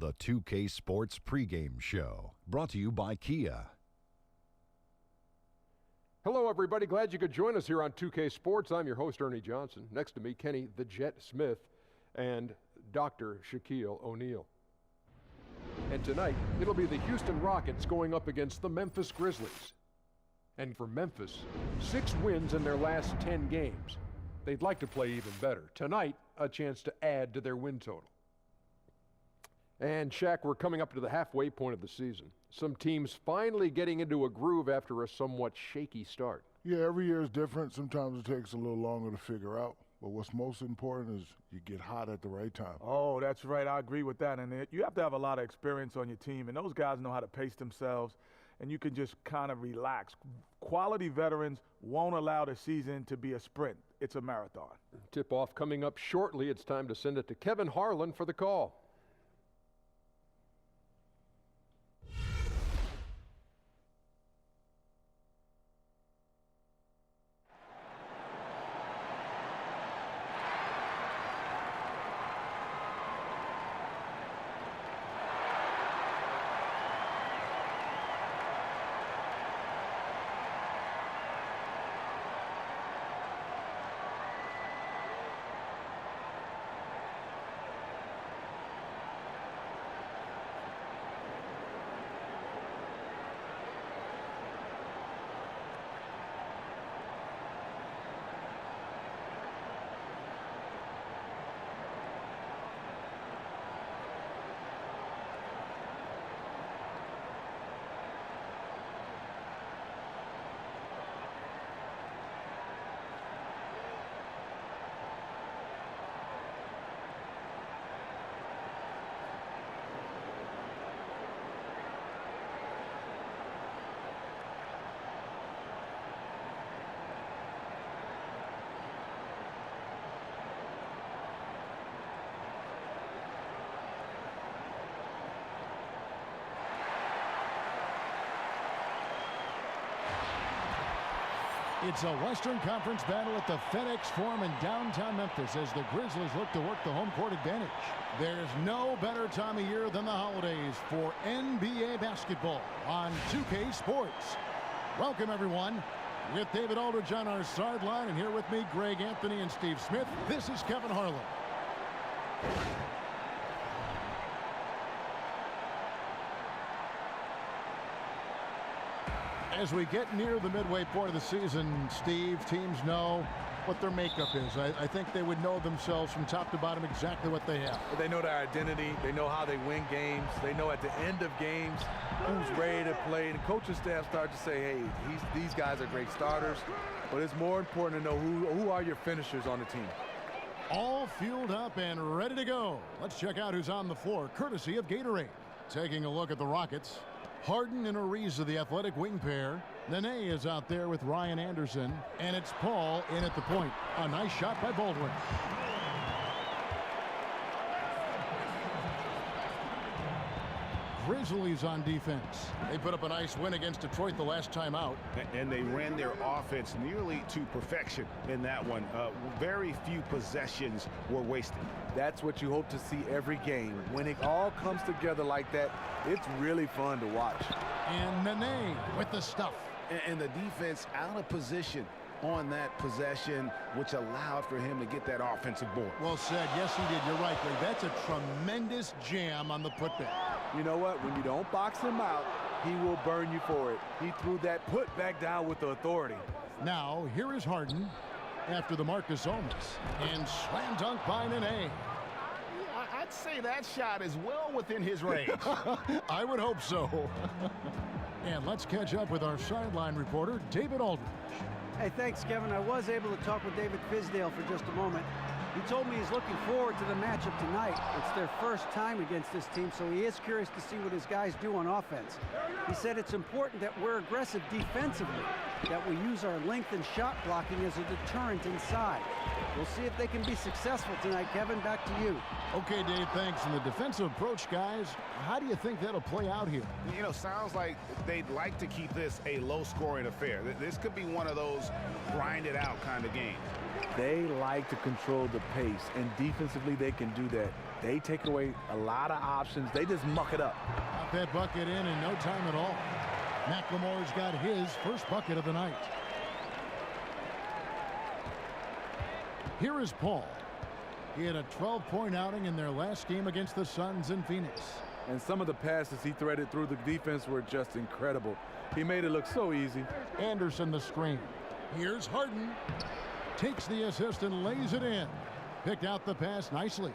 The 2K Sports pregame show, brought to you by Kia. Hello, everybody. Glad you could join us here on 2K Sports. I'm your host, Ernie Johnson. Next to me, Kenny the Jet Smith and Dr. Shaquille O'Neal. And tonight, it'll be the Houston Rockets going up against the Memphis Grizzlies. And for Memphis, 6 wins in their last 10 games. They'd like to play even better. Tonight, a chance to add to their win total. And Shaq, we're coming up to the halfway point of the season. Some teams finally getting into a groove after a somewhat shaky start. Yeah, every year is different. Sometimes it takes a little longer to figure out. But what's most important is you get hot at the right time. Oh, that's right. I agree with that. And you have to have a lot of experience on your team. And those guys know how to pace themselves. And you can just kind of relax. Quality veterans won't allow the season to be a sprint. It's a marathon. Tip-off coming up shortly. It's time to send it to Kevin Harlan for the call. It's a Western Conference battle at the FedEx Forum in downtown Memphis as the Grizzlies look to work the home court advantage. There's no better time of year than the holidays for NBA basketball on 2K Sports. Welcome, everyone. With David Aldridge on our sideline, and here with me, Greg Anthony and Steve Smith, this is Kevin Harlan. As we get near the midway point of the season, Steve, teams know what their makeup is. I think they would know themselves from top to bottom exactly what they have. They know their identity. They know how they win games. They know at the end of games who's ready to play. And the coaching staff start to say, hey, these guys are great starters. But it's more important to know who are your finishers on the team. All fueled up and ready to go. Let's check out who's on the floor, courtesy of Gatorade. Taking a look at the Rockets. Harden and Ariza, the athletic wing pair. Nene is out there with Ryan Anderson. And it's Paul in at the point. A nice shot by Baldwin. Grizzlies on defense. They put up a nice win against Detroit the last time out. And they ran their offense nearly to perfection in that one. Very few possessions were wasted. That's what you hope to see every game. When it all comes together like that, it's really fun to watch. And Nene with the stuff. And the defense out of position on that possession, which allowed for him to get that offensive board. Well said. Yes, he did. You're right, Greg. That's a tremendous jam on the putback. You know what? When you don't box him out, he will burn you for it. He threw that putback down with the authority. Now, here is Harden after the Marcus Olmos. And slam dunk by Nene. I'd say that shot is well within his range. I would hope so. And let's catch up with our sideline reporter, David Aldridge. Hey, thanks, Kevin. I was able to talk with David Fizdale for just a moment. He told me he's looking forward to the matchup tonight. It's their first time against this team, so he is curious to see what his guys do on offense. He said it's important that we're aggressive defensively, that we use our length and shot blocking as a deterrent inside. We'll see if they can be successful tonight. Kevin, back to you. Okay, Dave, thanks. And the defensive approach, guys, how do you think that'll play out here? You know, sounds like they'd like to keep this a low-scoring affair. This could be one of those grind-it-out kind of games. They like to control the pace, and defensively they can do that. They take away a lot of options. They just muck it up. Got that bucket in no time at all. McLemore's got his first bucket of the night. Here is Paul. He had a 12-point outing in their last game against the Suns in Phoenix. And some of the passes he threaded through the defense were just incredible. He made it look so easy. Anderson the screen. Here's Harden. Takes the assist and lays it in. Picked out the pass nicely.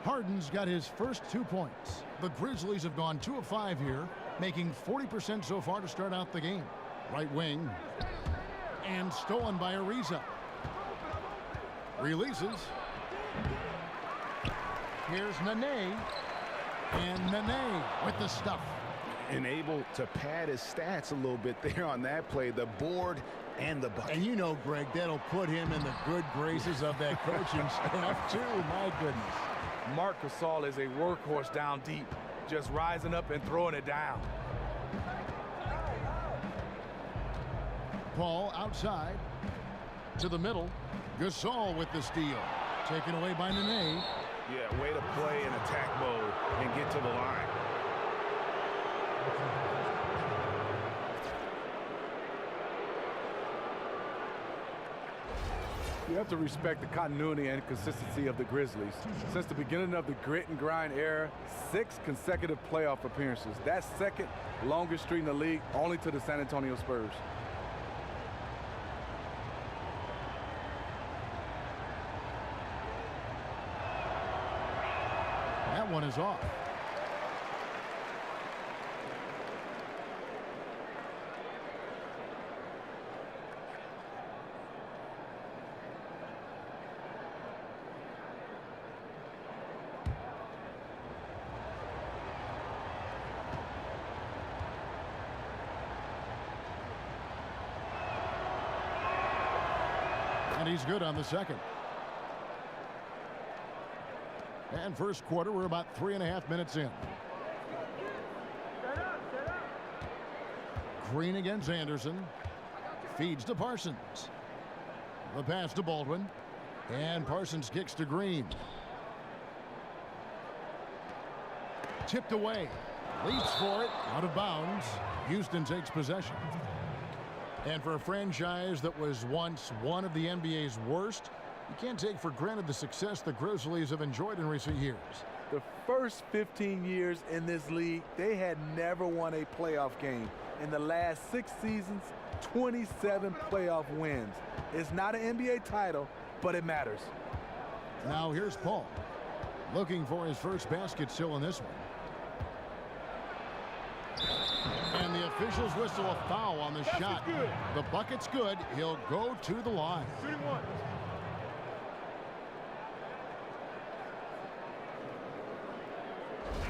Harden's got his first 2 points. The Grizzlies have gone 2 of 5 here, making 40% so far to start out the game. Right wing. And stolen by Ariza. Releases. Here's Nene. And Nene with the stuff. And able to pad his stats a little bit there on that play. The board and the bucket. And you know, Greg, that'll put him in the good graces of that coaching staff, too. My goodness. Marc Gasol is a workhorse down deep, just rising up and throwing it down. Paul outside to the middle. Gasol with the steal. Taken away by Nene. Yeah, way to play in attack mode and get to the line. You have to respect the continuity and consistency of the Grizzlies. Since the beginning of the grit and grind era, 6 consecutive playoff appearances. That's second longest streak in the league, only to the San Antonio Spurs. That one is off. And he's good on the second. And first quarter, we're about 3.5 minutes in. Green against Anderson. Feeds to Parsons. The pass to Baldwin. And Parsons kicks to Green. Tipped away. Leaps for it. Out of bounds. Houston takes possession. And for a franchise that was once one of the NBA's worst, you can't take for granted the success the Grizzlies have enjoyed in recent years. The first 15 years in this league, they had never won a playoff game. In the last 6 seasons, 27 playoff wins. It's not an NBA title, but it matters. Now here's Paul. Looking for his first basket still in this one. And the officials whistle a foul on the shot. The bucket's good. He'll go to the line.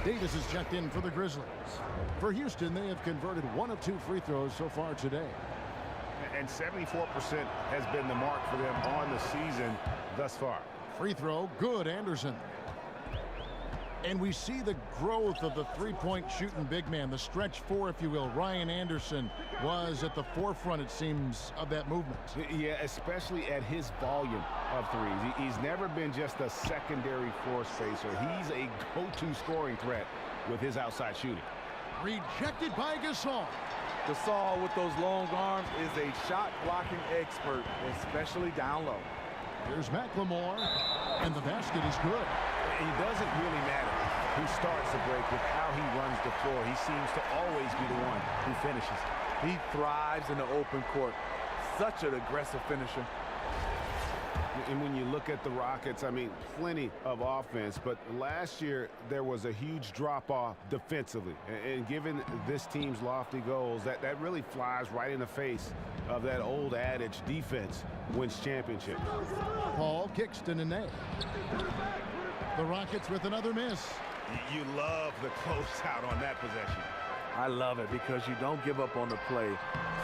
Davis is checked in for the Grizzlies. For Houston, they have converted 1 of 2 free throws so far today. And 74% has been the mark for them on the season thus far. Free throw, good, Anderson. And we see the growth of the three-point shooting big man, the stretch 4, if you will. Ryan Anderson was at the forefront, it seems, of that movement. Yeah, especially at his volume of threes. He's never been just a secondary floor spacer. He's a go-to scoring threat with his outside shooting. Rejected by Gasol. Gasol with those long arms is a shot-blocking expert, especially down low. Here's McLemore, and the basket is good. It doesn't really matter who starts the break with how he runs the floor. He seems to always be the one who finishes. He thrives in the open court. Such an aggressive finisher. And when you look at the Rockets, I mean, plenty of offense. But last year, there was a huge drop-off defensively. And given this team's lofty goals, that really flies right in the face of that old adage, defense wins championships. Paul kicks to Nene. The Rockets with another miss. You love the closeout on that possession. I love it because you don't give up on the play.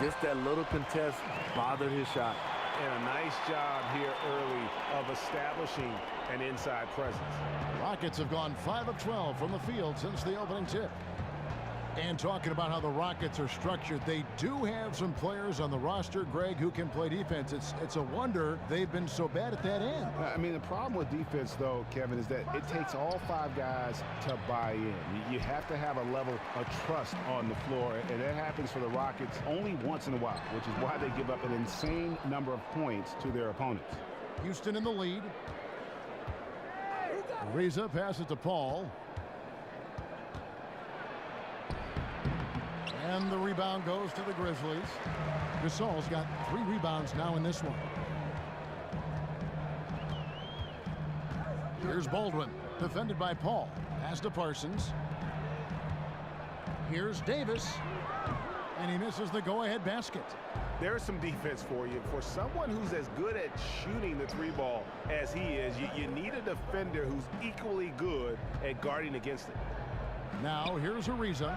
Just that little contest bothered his shot. And a nice job here early of establishing an inside presence. Rockets have gone 5 of 12 from the field since the opening tip. And talking about how the Rockets are structured, they do have some players on the roster, Greg, who can play defense. It's a wonder they've been so bad at that end. I mean, the problem with defense, though, Kevin, is that it takes all 5 guys to buy in. You have to have a level of trust on the floor, and that happens for the Rockets only once in a while, which is why they give up an insane number of points to their opponents. Houston in the lead. Ariza passes to Paul. And the rebound goes to the Grizzlies. Gasol's got 3 rebounds now in this one. Here's Baldwin, defended by Paul. Pass to Parsons. Here's Davis. And he misses the go-ahead basket. There's some defense for you. For someone who's as good at shooting the 3-ball as he is, you need a defender who's equally good at guarding against it. Now here's Ariza.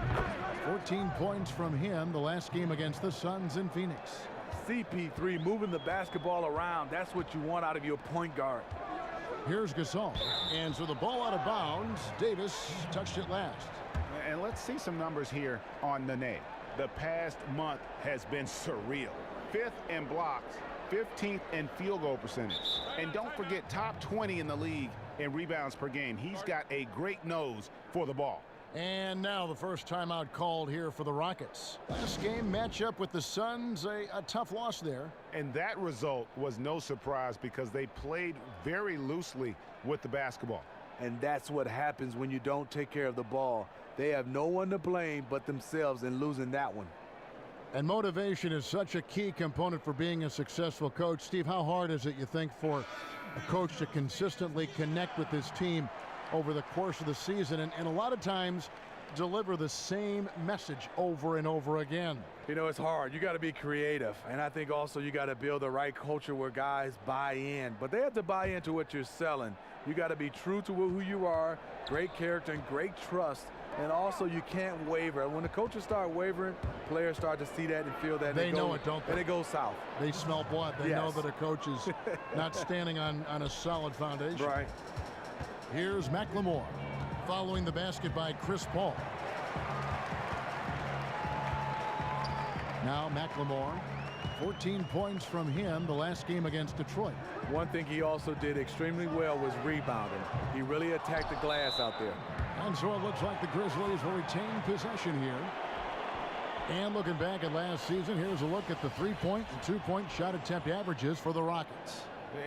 14 points from him the last game against the Suns in Phoenix. CP3 moving the basketball around. That's what you want out of your point guard. Here's Gasol. And so the ball out of bounds. Davis touched it last. And let's see some numbers here on Nene. The past month has been surreal. 5th in blocks, 15th in field goal percentage. And don't forget, top 20 in the league in rebounds per game. He's got a great nose for the ball. And now the first timeout called here for the Rockets. Last game matchup with the Suns, a tough loss there. And that result was no surprise because they played very loosely with the basketball. And that's what happens when you don't take care of the ball. They have no one to blame but themselves in losing that one. And motivation is such a key component for being a successful coach. Steve, how hard is it, you think, for a coach to consistently connect with his team over the course of the season and a lot of times deliver the same message over and over again? You know, it's hard. You got to be creative. And I think also you got to build the right culture where guys buy in. But they have to buy into what you're selling. You got to be true to who you are, great character and great trust. And also you can't waver. When the coaches start wavering, players start to see that and feel that. They know it, don't they? And it goes south. They smell blood. They know that a coach is not standing on a solid foundation. Right. Here's McLemore, following the basket by Chris Paul. Now McLemore, 14 points from him the last game against Detroit. One thing he also did extremely well was rebounding. He really attacked the glass out there. And so it looks like the Grizzlies will retain possession here. And looking back at last season, here's a look at the 3-point and 2-point shot attempt averages for the Rockets.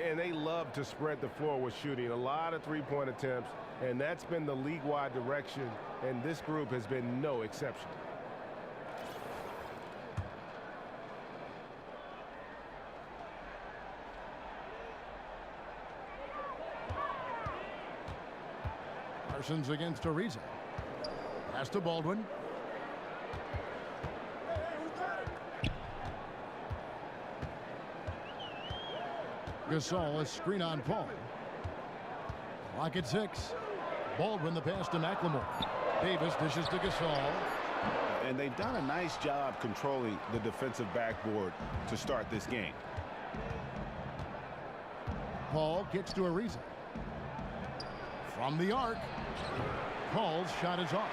And they love to spread the floor with shooting. A lot of 3-point attempts, and that's been the league-wide direction, and this group has been no exception. Parsons against Ariza. Pass to Baldwin. Gasol, a screen on Paul. Clock at 6. Baldwin, the pass to McLemore. Davis dishes to Gasol. And they've done a nice job controlling the defensive backboard to start this game. Paul gets to Ariza. From the arc. Paul's shot is off.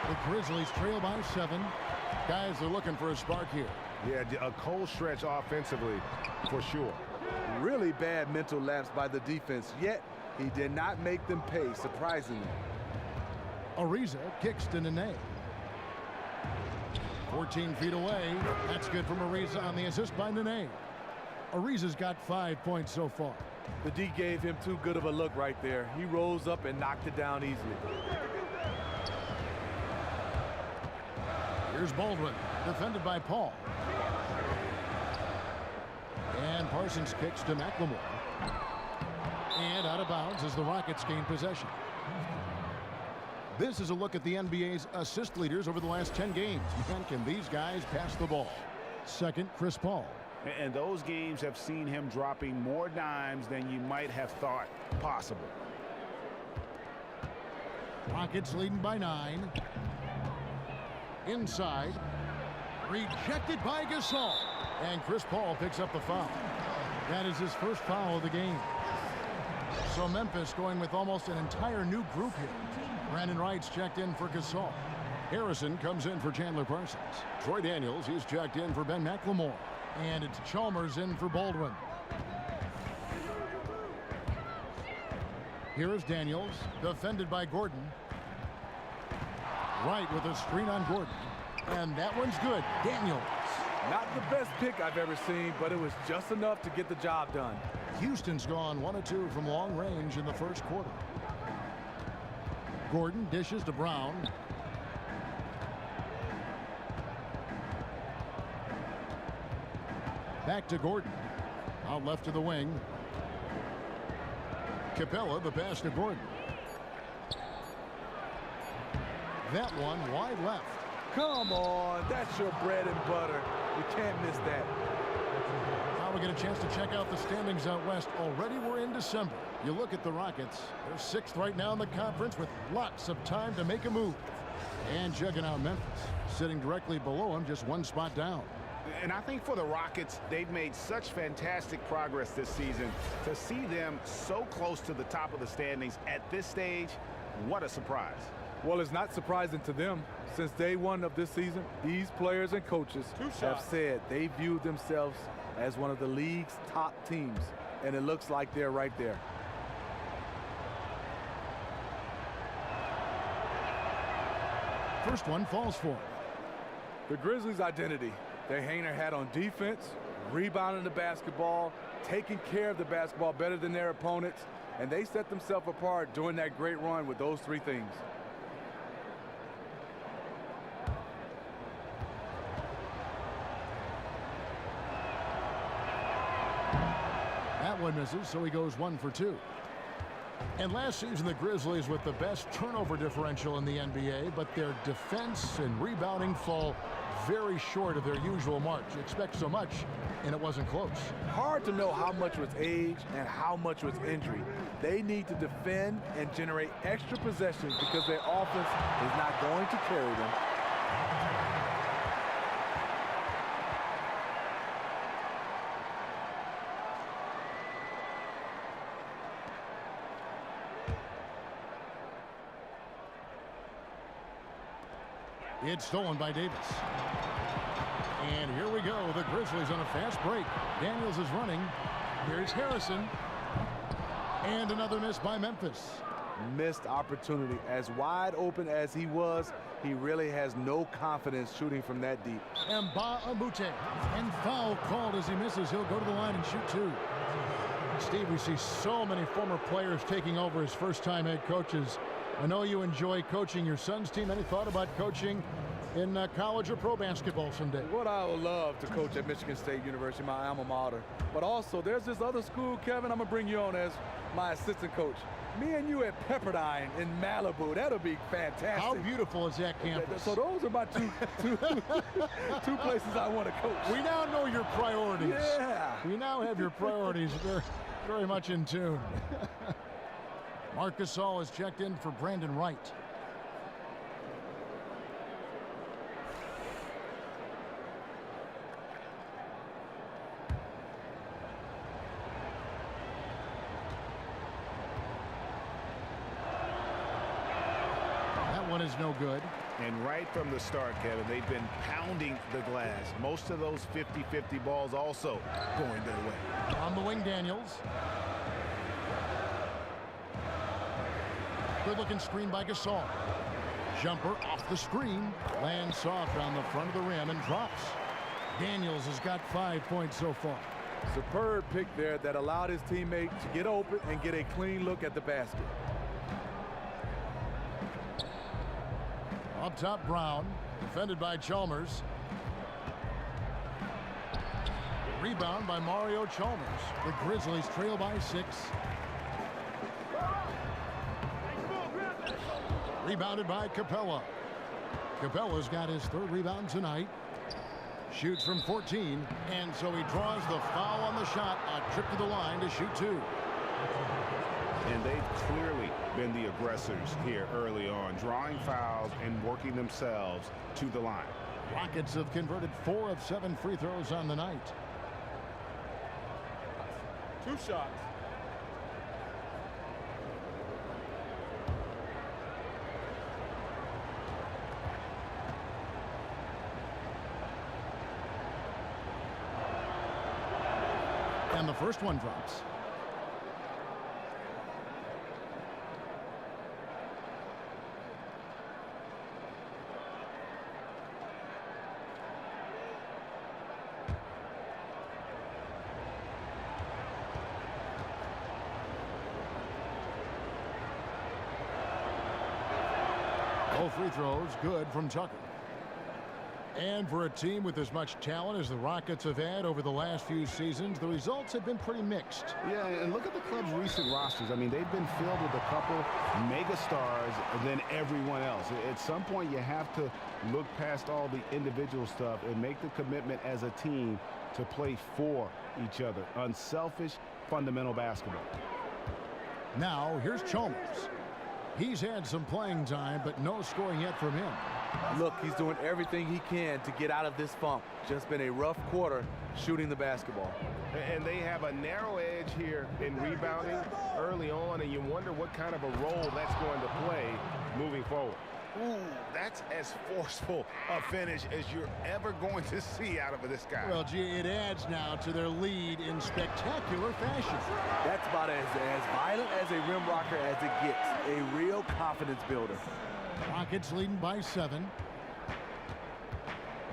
The Grizzlies trail by 7. Guys are looking for a spark here. Yeah, a cold stretch offensively for sure. Really bad mental lapse by the defense, yet he did not make them pay, surprisingly. Ariza kicks to Nene. 14 feet away. That's good from Ariza on the assist by Nene. Ariza's got 5 points so far. The D gave him too good of a look right there. He rose up and knocked it down easily. Here's Baldwin, defended by Paul. And Parsons kicks to McLemore. And out of bounds as the Rockets gain possession. This is a look at the NBA's assist leaders over the last 10 games. Man, can these guys pass the ball? Second, Chris Paul. And those games have seen him dropping more dimes than you might have thought possible. Rockets leading by 9. Inside. Rejected by Gasol. And Chris Paul picks up the foul. That is his first foul of the game. So Memphis going with almost an entire new group here. Brandon Wright's checked in for Gasol. Harrison comes in for Chandler Parsons. Troy Daniels, he's checked in for Ben McLemore. And it's Chalmers in for Baldwin. Here is Daniels, defended by Gordon. Wright with a screen on Gordon. And that one's good. Daniels. Not the best pick I've ever seen, but it was just enough to get the job done. Houston's gone 1 of 2 from long range in the first quarter. Gordon dishes to Brown. Back to Gordon. Out left to the wing. Capella, the pass to Gordon. That one wide left. Come on, that's your bread and butter. You can't miss that. Now we get a chance to check out the standings out west. Already we're in December. You look at the Rockets. They're 6th right now in the conference with lots of time to make a move. And jugging out Memphis, sitting directly below them, just 1 spot down. And I think for the Rockets, they've made such fantastic progress this season. To see them so close to the top of the standings at this stage, what a surprise. Well, it's not surprising to them. Since day one of this season, these players and coaches have said they view themselves as one of the league's top teams, and it looks like they're right there. First one falls for them. The Grizzlies' identity. They hang their hat on defense, rebounding the basketball, taking care of the basketball better than their opponents, and they set themselves apart during that great run with those 3 things. That one misses, so he goes 1 for 2. And last season, the Grizzlies with the best turnover differential in the NBA, but their defense and rebounding fall very short of their usual march. You expect so much, and it wasn't close. Hard to know how much was age and how much was injury. They need to defend and generate extra possessions because their offense is not going to carry them. It's stolen by Davis. And here we go. The Grizzlies on a fast break. Daniels is running. Here's Harrison. And another miss by Memphis. Missed opportunity. As wide open as he was, he really has no confidence shooting from that deep. And Mbah-a-Moute. And foul called as he misses. He'll go to the line and shoot 2. Steve, we see so many former players taking over as first-time head coaches. I know you enjoy coaching your son's team. Any thought about coaching in college or pro basketball someday? What I would love to coach at Michigan State University, my alma mater. But also, there's this other school, Kevin, I'm going to bring you on as my assistant coach. Me and you at Pepperdine in Malibu. That'll be fantastic. How beautiful is that campus? So those are my two places I want to coach. We now know your priorities. Yeah. We now have your priorities very, very much in tune. Marc Gasol has checked in for Brandon Wright. That one is no good. And right from the start, Kevin, they've been pounding the glass. Most of those 50-50 balls also going their way. On the wing, Daniels. Good-looking screen by Gasol. Jumper off the screen. Lands soft on the front of the rim and drops. Daniels has got 5 points so far. Superb pick there that allowed his teammate to get open and get a clean look at the basket. Up top, Brown. Defended by Chalmers. Rebound by Mario Chalmers. The Grizzlies trail by 6. Rebounded by Capella. Capella's got his 3rd rebound tonight. Shoots from 14, and so he draws the foul on the shot. A trip to the line to shoot 2. And they've clearly been the aggressors here early on, drawing fouls and working themselves to the line. Rockets have converted 4 of 7 free throws on the night. 2 shots. And the first one drops. Both free throws good from Tucker. And for a team with as much talent as the Rockets have had over the last few seasons, the results have been pretty mixed. Yeah, and look at the club's recent rosters. I mean, they've been filled with a couple mega stars than everyone else. At some point, you have to look past all the individual stuff and make the commitment as a team to play for each other. Unselfish, fundamental basketball. Now, here's Chalmers. He's had some playing time, but no scoring yet from him. Look, he's doing everything he can to get out of this funk. Just been a rough quarter shooting the basketball. And they have a narrow edge here in rebounding early on, and you wonder what kind of a role that's going to play moving forward. Ooh, that's as forceful a finish as you're ever going to see out of this guy. Well, gee, it adds now to their lead in spectacular fashion. That's about as violent as a rim rocker as it gets. A real confidence builder. Rockets leading by 7.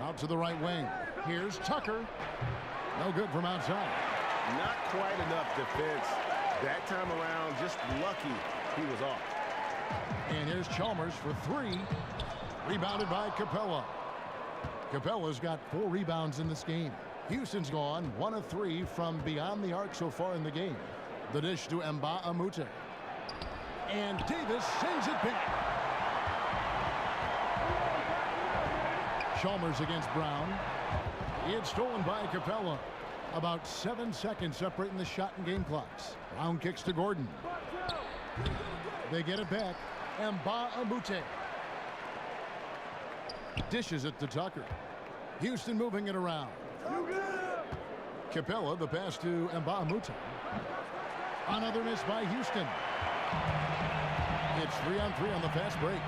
Out to the right wing. Here's Tucker. No good from outside. Not quite enough defense that time around. Just lucky he was off. And here's Chalmers for 3. Rebounded by Capella. Capella's got 4 rebounds in this game. Houston's gone 1 of 3 from beyond the arc so far in the game. The dish to Mbah-a-Moute. And Davis sends it back. Chalmers against Brown. It's stolen by Capella. About 7 seconds separating the shot and game clocks. Brown kicks to Gordon. They get it back. Mbah-a-Moute dishes it to Tucker. Houston moving it around. Capella, the pass to Mbah-a-Moute. Another miss by Houston. It's 3-on-3 on the fast break.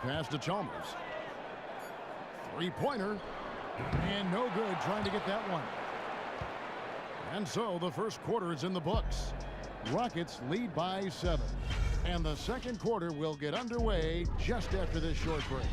Pass to Chalmers. 3-pointer. And no good trying to get that one. And so the first quarter is in the books. Rockets lead by 7. And the second quarter will get underway just after this short break.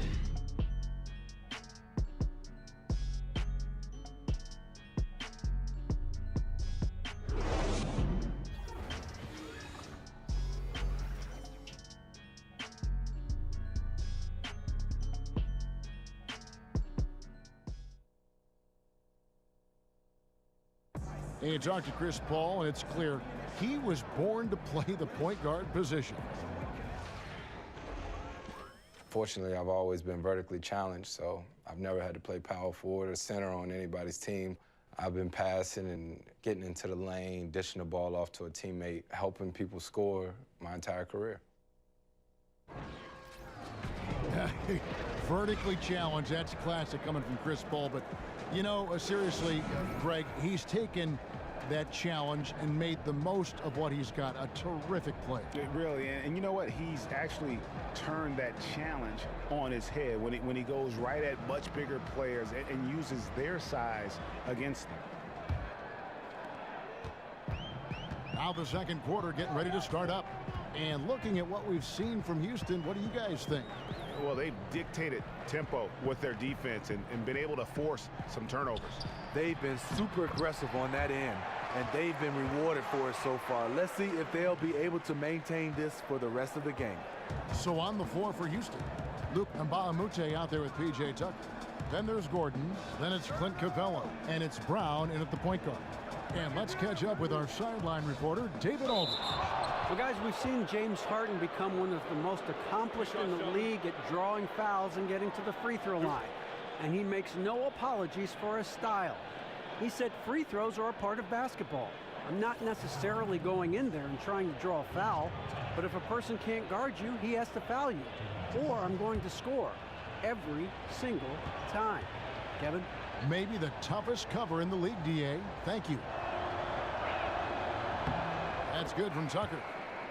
And you talk to Chris Paul, and it's clear he was born to play the point guard position. Fortunately, I've always been vertically challenged, so I've never had to play power forward or center on anybody's team. I've been passing and getting into the lane, dishing the ball off to a teammate, helping people score my entire career. Vertically challenged, that's classic coming from Chris Paul. But, you know, seriously, Greg, he's taken that challenge and made the most of what he's got. A terrific play. Really, and you know what? He's actually turned that challenge on his head when he goes right at much bigger players and uses their size against them. Now the second quarter getting ready to start up. And looking at what we've seen from Houston, what do you guys think? Well, they've dictated tempo with their defense and been able to force some turnovers. They've been super aggressive on that end, and they've been rewarded for it so far. Let's see if they'll be able to maintain this for the rest of the game. So on the floor for Houston, Luke Mbah-a-Moute out there with P.J. Tucker. Then there's Gordon. Then it's Clint Capella. And it's Brown in at the point guard. And let's catch up with our sideline reporter, David Aldridge. Well, guys, we've seen James Harden become one of the most accomplished in the league at drawing fouls and getting to the free throw line. And he makes no apologies for his style. He said free throws are a part of basketball. I'm not necessarily going in there and trying to draw a foul, but if a person can't guard you, he has to foul you. Or I'm going to score every single time. Kevin? Maybe the toughest cover in the league, DA. Thank you. That's good from Tucker.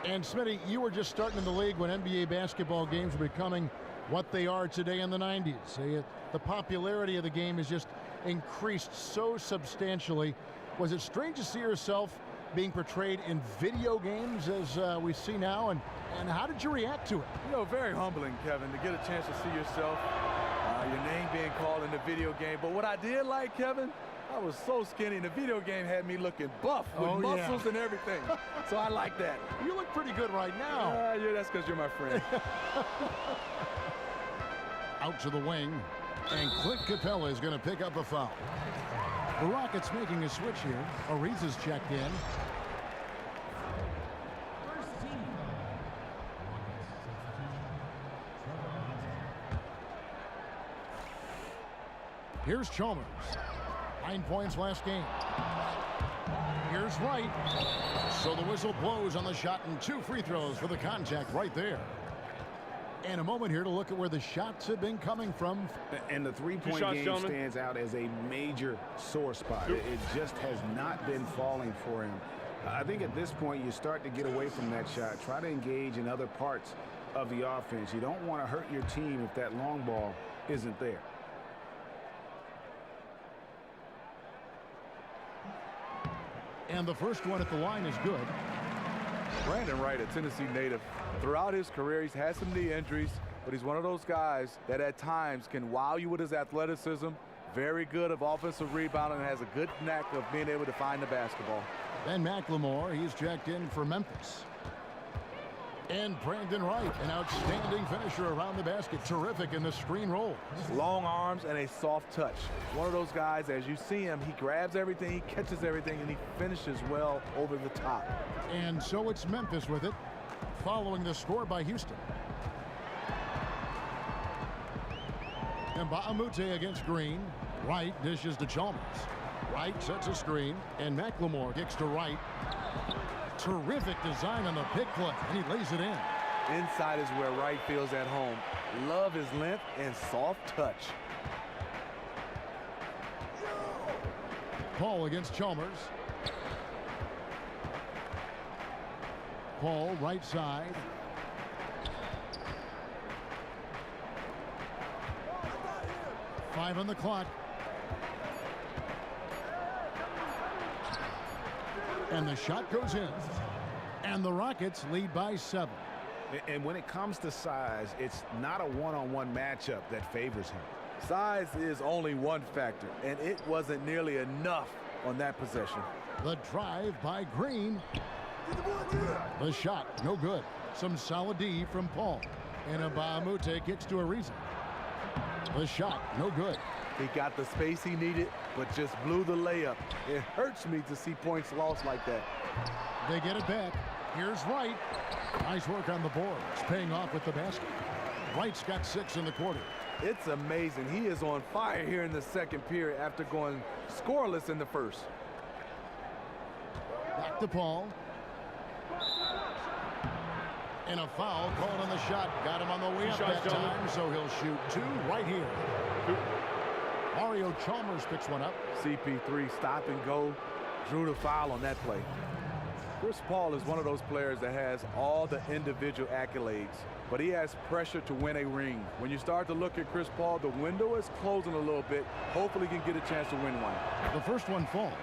And Smitty, you were just starting in the league when NBA basketball games were becoming what they are today in the 90s. The popularity of the game has just increased so substantially. Was it strange to see yourself being portrayed in video games as we see now, and how did you react to it? You know, very humbling, Kevin, to get a chance to see yourself, your name being called in the video game. But what I did like, Kevin, I was so skinny, and the video game had me looking buff with muscles and everything. So I like that. You look pretty good right now. Yeah, that's because you're my friend. Out to the wing, and Clint Capella is going to pick up a foul. The Rockets making a switch here. Ariza's checked in. Here's Chalmers. 9 points last game. Here's Wright. So the whistle blows on the shot, and 2 free throws for the contact right there. And a moment here to look at where the shots have been coming from. And the three-point game stands out as a major sore spot. It just has not been falling for him. I think at this point you start to get away from that shot. Try to engage in other parts of the offense. You don't want to hurt your team if that long ball isn't there. And the first one at the line is good. Brandon Wright, a Tennessee native. Throughout his career, he's had some knee injuries, but he's one of those guys that at times can wow you with his athleticism. Very good of offensive rebounding and has a good knack of being able to find the basketball. Ben McLemore, he's checked in for Memphis. And Brandon Wright, an outstanding finisher around the basket. Terrific in the screen roll. Long arms and a soft touch. One of those guys, as you see him, he grabs everything, he catches everything, and he finishes well over the top. And so it's Memphis with it, following the score by Houston. And Baamute against Green. Wright dishes to Chalmers. Wright sets a screen, and McLemore kicks to Wright. Terrific design on the pick play, and he lays it in. Inside is where Wright feels at home. Love his length and soft touch. Paul against Chalmers. Paul, right side. Five on the clock. And the shot goes in. And the Rockets lead by 7. And when it comes to size, it's not a one-on-one matchup that favors him. Size is only one factor, and it wasn't nearly enough on that possession. The drive by Green. The shot, no good. Some solid D from Paul. And Baamute kicks to Ariza. The shot, no good. He got the space he needed, but just blew the layup. It hurts me to see points lost like that. They get it back. Here's Wright. Nice work on the boards, paying off with the basket. Wright's got 6 in the quarter. It's amazing. He is on fire here in the second period after going scoreless in the first. Back to Paul. And a foul called on the shot. Got him on the way up that time, so he'll shoot 2 right here. Mario Chalmers picks one up. CP3 stop and go. Drew the foul on that play. Chris Paul is one of those players that has all the individual accolades, but he has pressure to win a ring. When you start to look at Chris Paul, the window is closing a little bit. Hopefully he can get a chance to win one. The first one falls.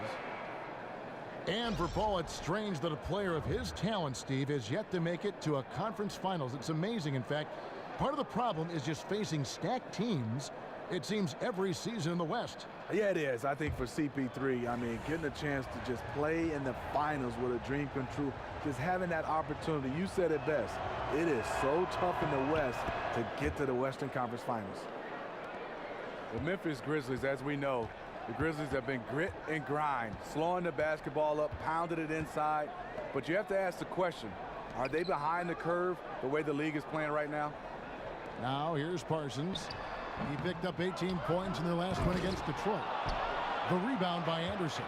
And for Paul, it's strange that a player of his talent, Steve, has yet to make it to a conference finals. It's amazing, in fact. Part of the problem is just facing stacked teams, it seems, every season in the West. Yeah, it is. I think for CP3, I mean, getting a chance to just play in the finals with a dream come true, just having that opportunity, you said it best. It is so tough in the West to get to the Western Conference Finals. The Memphis Grizzlies, as we know, the Grizzlies have been grit and grind, slowing the basketball up, pounded it inside. But you have to ask the question, are they behind the curve the way the league is playing right now? Now here's Parsons. He picked up 18 points in their last win against Detroit. The rebound by Anderson.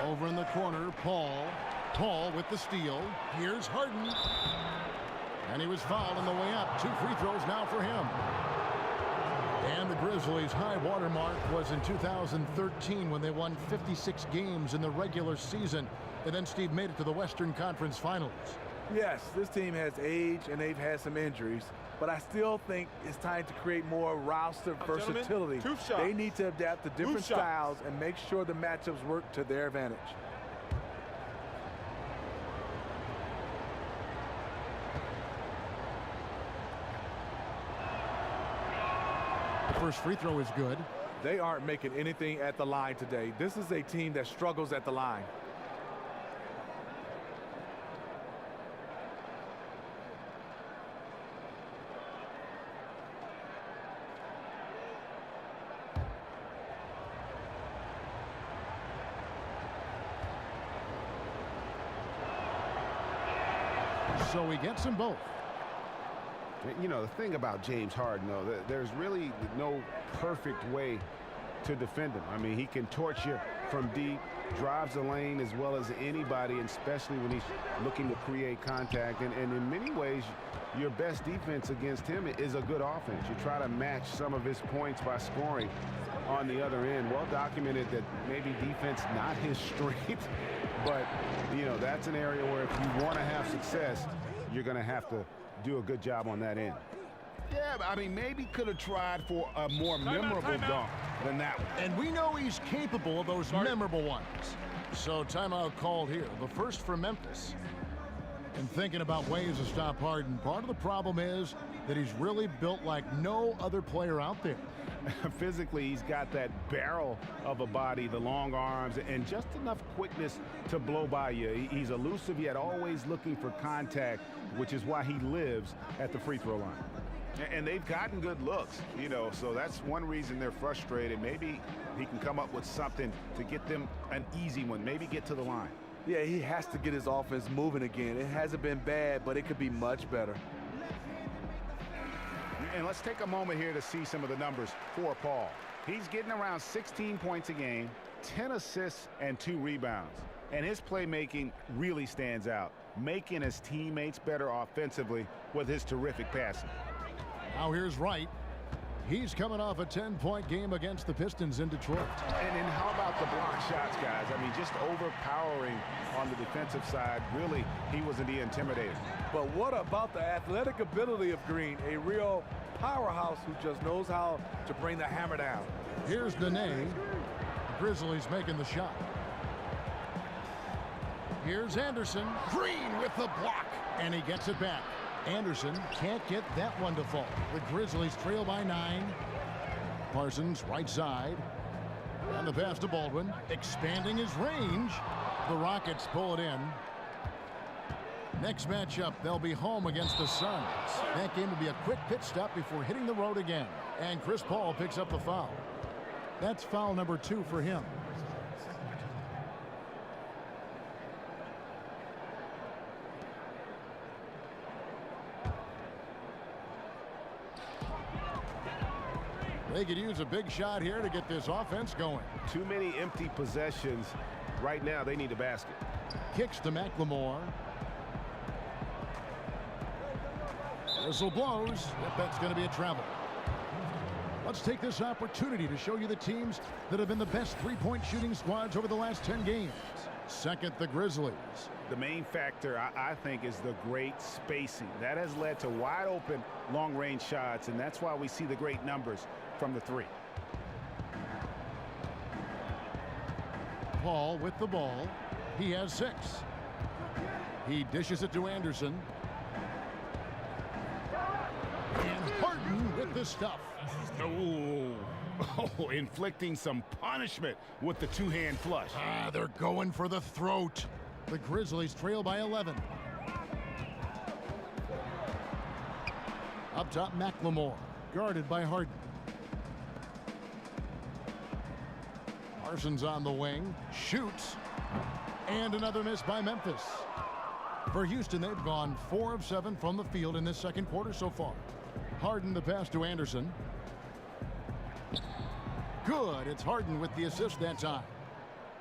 Over in the corner, Paul. Paul with the steal. Here's Harden. And he was fouled on the way up. 2 free throws now for him. And the Grizzlies' high water mark was in 2013 when they won 56 games in the regular season. And then Steve made it to the Western Conference Finals. Yes, this team has age and they've had some injuries, but I still think it's time to create more roster versatility. They need to adapt to different styles and make sure the matchups work to their advantage. The first free throw is good. They aren't making anything at the line today. This is a team that struggles at the line. So he gets them both. You know, the thing about James Harden, though, there's really no perfect way to defend him. I mean, he can torch you from deep, drives the lane as well as anybody, and especially when he's looking to create contact. And in many ways, your best defense against him is a good offense. You try to match some of his points by scoring on the other end. Well documented that maybe defense not his strength, but, you know, that's an area where if you want to have success, you're going to have to do a good job on that end. Yeah, but I mean, maybe could have tried for a more memorable dunk than that one. And we know he's capable of those memorable ones. So timeout called here. The first for Memphis. And thinking about ways to stop Harden, part of the problem is that he's really built like no other player out there. Physically, he's got that barrel of a body, the long arms, and just enough quickness to blow by you. He's elusive, yet always looking for contact, which is why he lives at the free throw line. And they've gotten good looks, you know, so that's one reason they're frustrated. Maybe he can come up with something to get them an easy one, maybe get to the line. Yeah, he has to get his offense moving again. It hasn't been bad, but it could be much better. And let's take a moment here to see some of the numbers for Paul. He's getting around 16 points a game, 10 assists, and 2 rebounds. And his playmaking really stands out, making his teammates better offensively with his terrific passing. Now here's Wright. He's coming off a 10-point game against the Pistons in Detroit. And then how about the block shots, guys? I mean, just overpowering on the defensive side. Really, he was the intimidator. But what about the athletic ability of Green? A real powerhouse who just knows how to bring the hammer down. Here's Nene. Grizzlies making the shot. Here's Anderson. Green with the block. And he gets it back. Anderson can't get that one to fall. The Grizzlies trail by 9. Parsons right side. And the pass to Baldwin, expanding his range. The Rockets pull it in. Next matchup, they'll be home against the Suns. That game will be a quick pit stop before hitting the road again. And Chris Paul picks up the foul. That's foul number 2 for him. They could use a big shot here to get this offense going. Too many empty possessions. Right now, they need a basket. Kicks to McLemore. Whistle blows. Yep, that's going to be a travel. Let's take this opportunity to show you the teams that have been the best three-point shooting squads over the last 10 games. Second, the Grizzlies. The main factor, I think, is the great spacing. That has led to wide-open, long-range shots, and that's why we see the great numbers from the 3. Paul with the ball. He has 6. He dishes it to Anderson. And Harden with the stuff. Oh, inflicting some punishment with the 2-hand flush. They're going for the throat. The Grizzlies trail by 11. Up top, McLemore, guarded by Harden. Parsons on the wing, shoots, and another miss by Memphis. For Houston, they've gone 4 of 7 from the field in this second quarter so far. Harden the pass to Anderson. Good, it's Harden with the assist that time.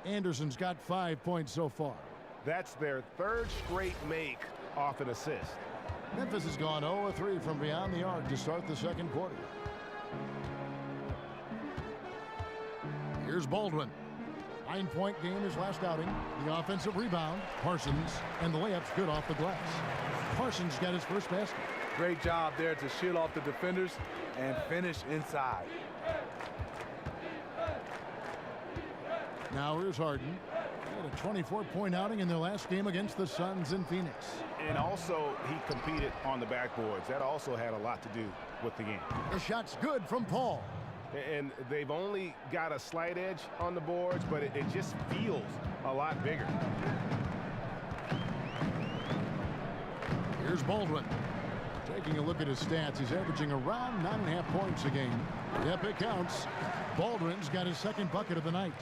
Anderson's got 5 points so far. That's their third straight make off an assist. Memphis has gone 0-3 from beyond the arc to start the second quarter. Here's Baldwin. 9-point game his last outing. The offensive rebound, Parsons, and the layup's good off the glass. Parsons got his first basket. Great job there to shield off the defenders and finish inside. Now here's Harden. He had a 24-point outing in their last game against the Suns in Phoenix. And also, he competed on the backboards. That also had a lot to do with the game. The shot's good from Paul. And they've only got a slight edge on the boards, but it just feels a lot bigger. Here's Baldwin. Taking a look at his stats, he's averaging around 9.5 points a game. Yep, it counts. Baldwin's got his second bucket of the night.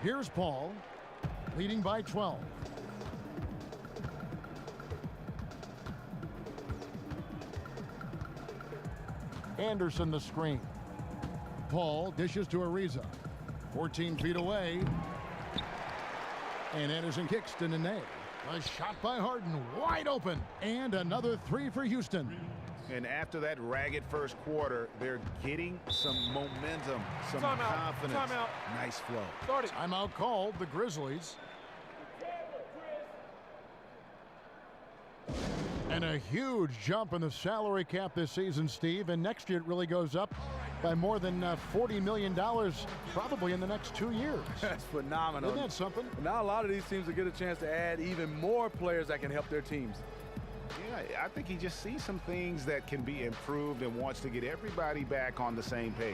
Here's Paul, leading by 12. Anderson the screen. Paul dishes to Ariza. 14 feet away. And Anderson kicks to Nene. A shot by Harden, wide open. And another three for Houston. And after that ragged first quarter, they're getting some momentum, some confidence. Timeout. Nice flow. Timeout called, the Grizzlies. And a huge jump in the salary cap this season, Steve. And next year it really goes up by more than $40 million, probably in the next 2 years. That's phenomenal. Isn't that something? Now a lot of these teams will get a chance to add even more players that can help their teams. Yeah, I think he just sees some things that can be improved and wants to get everybody back on the same page.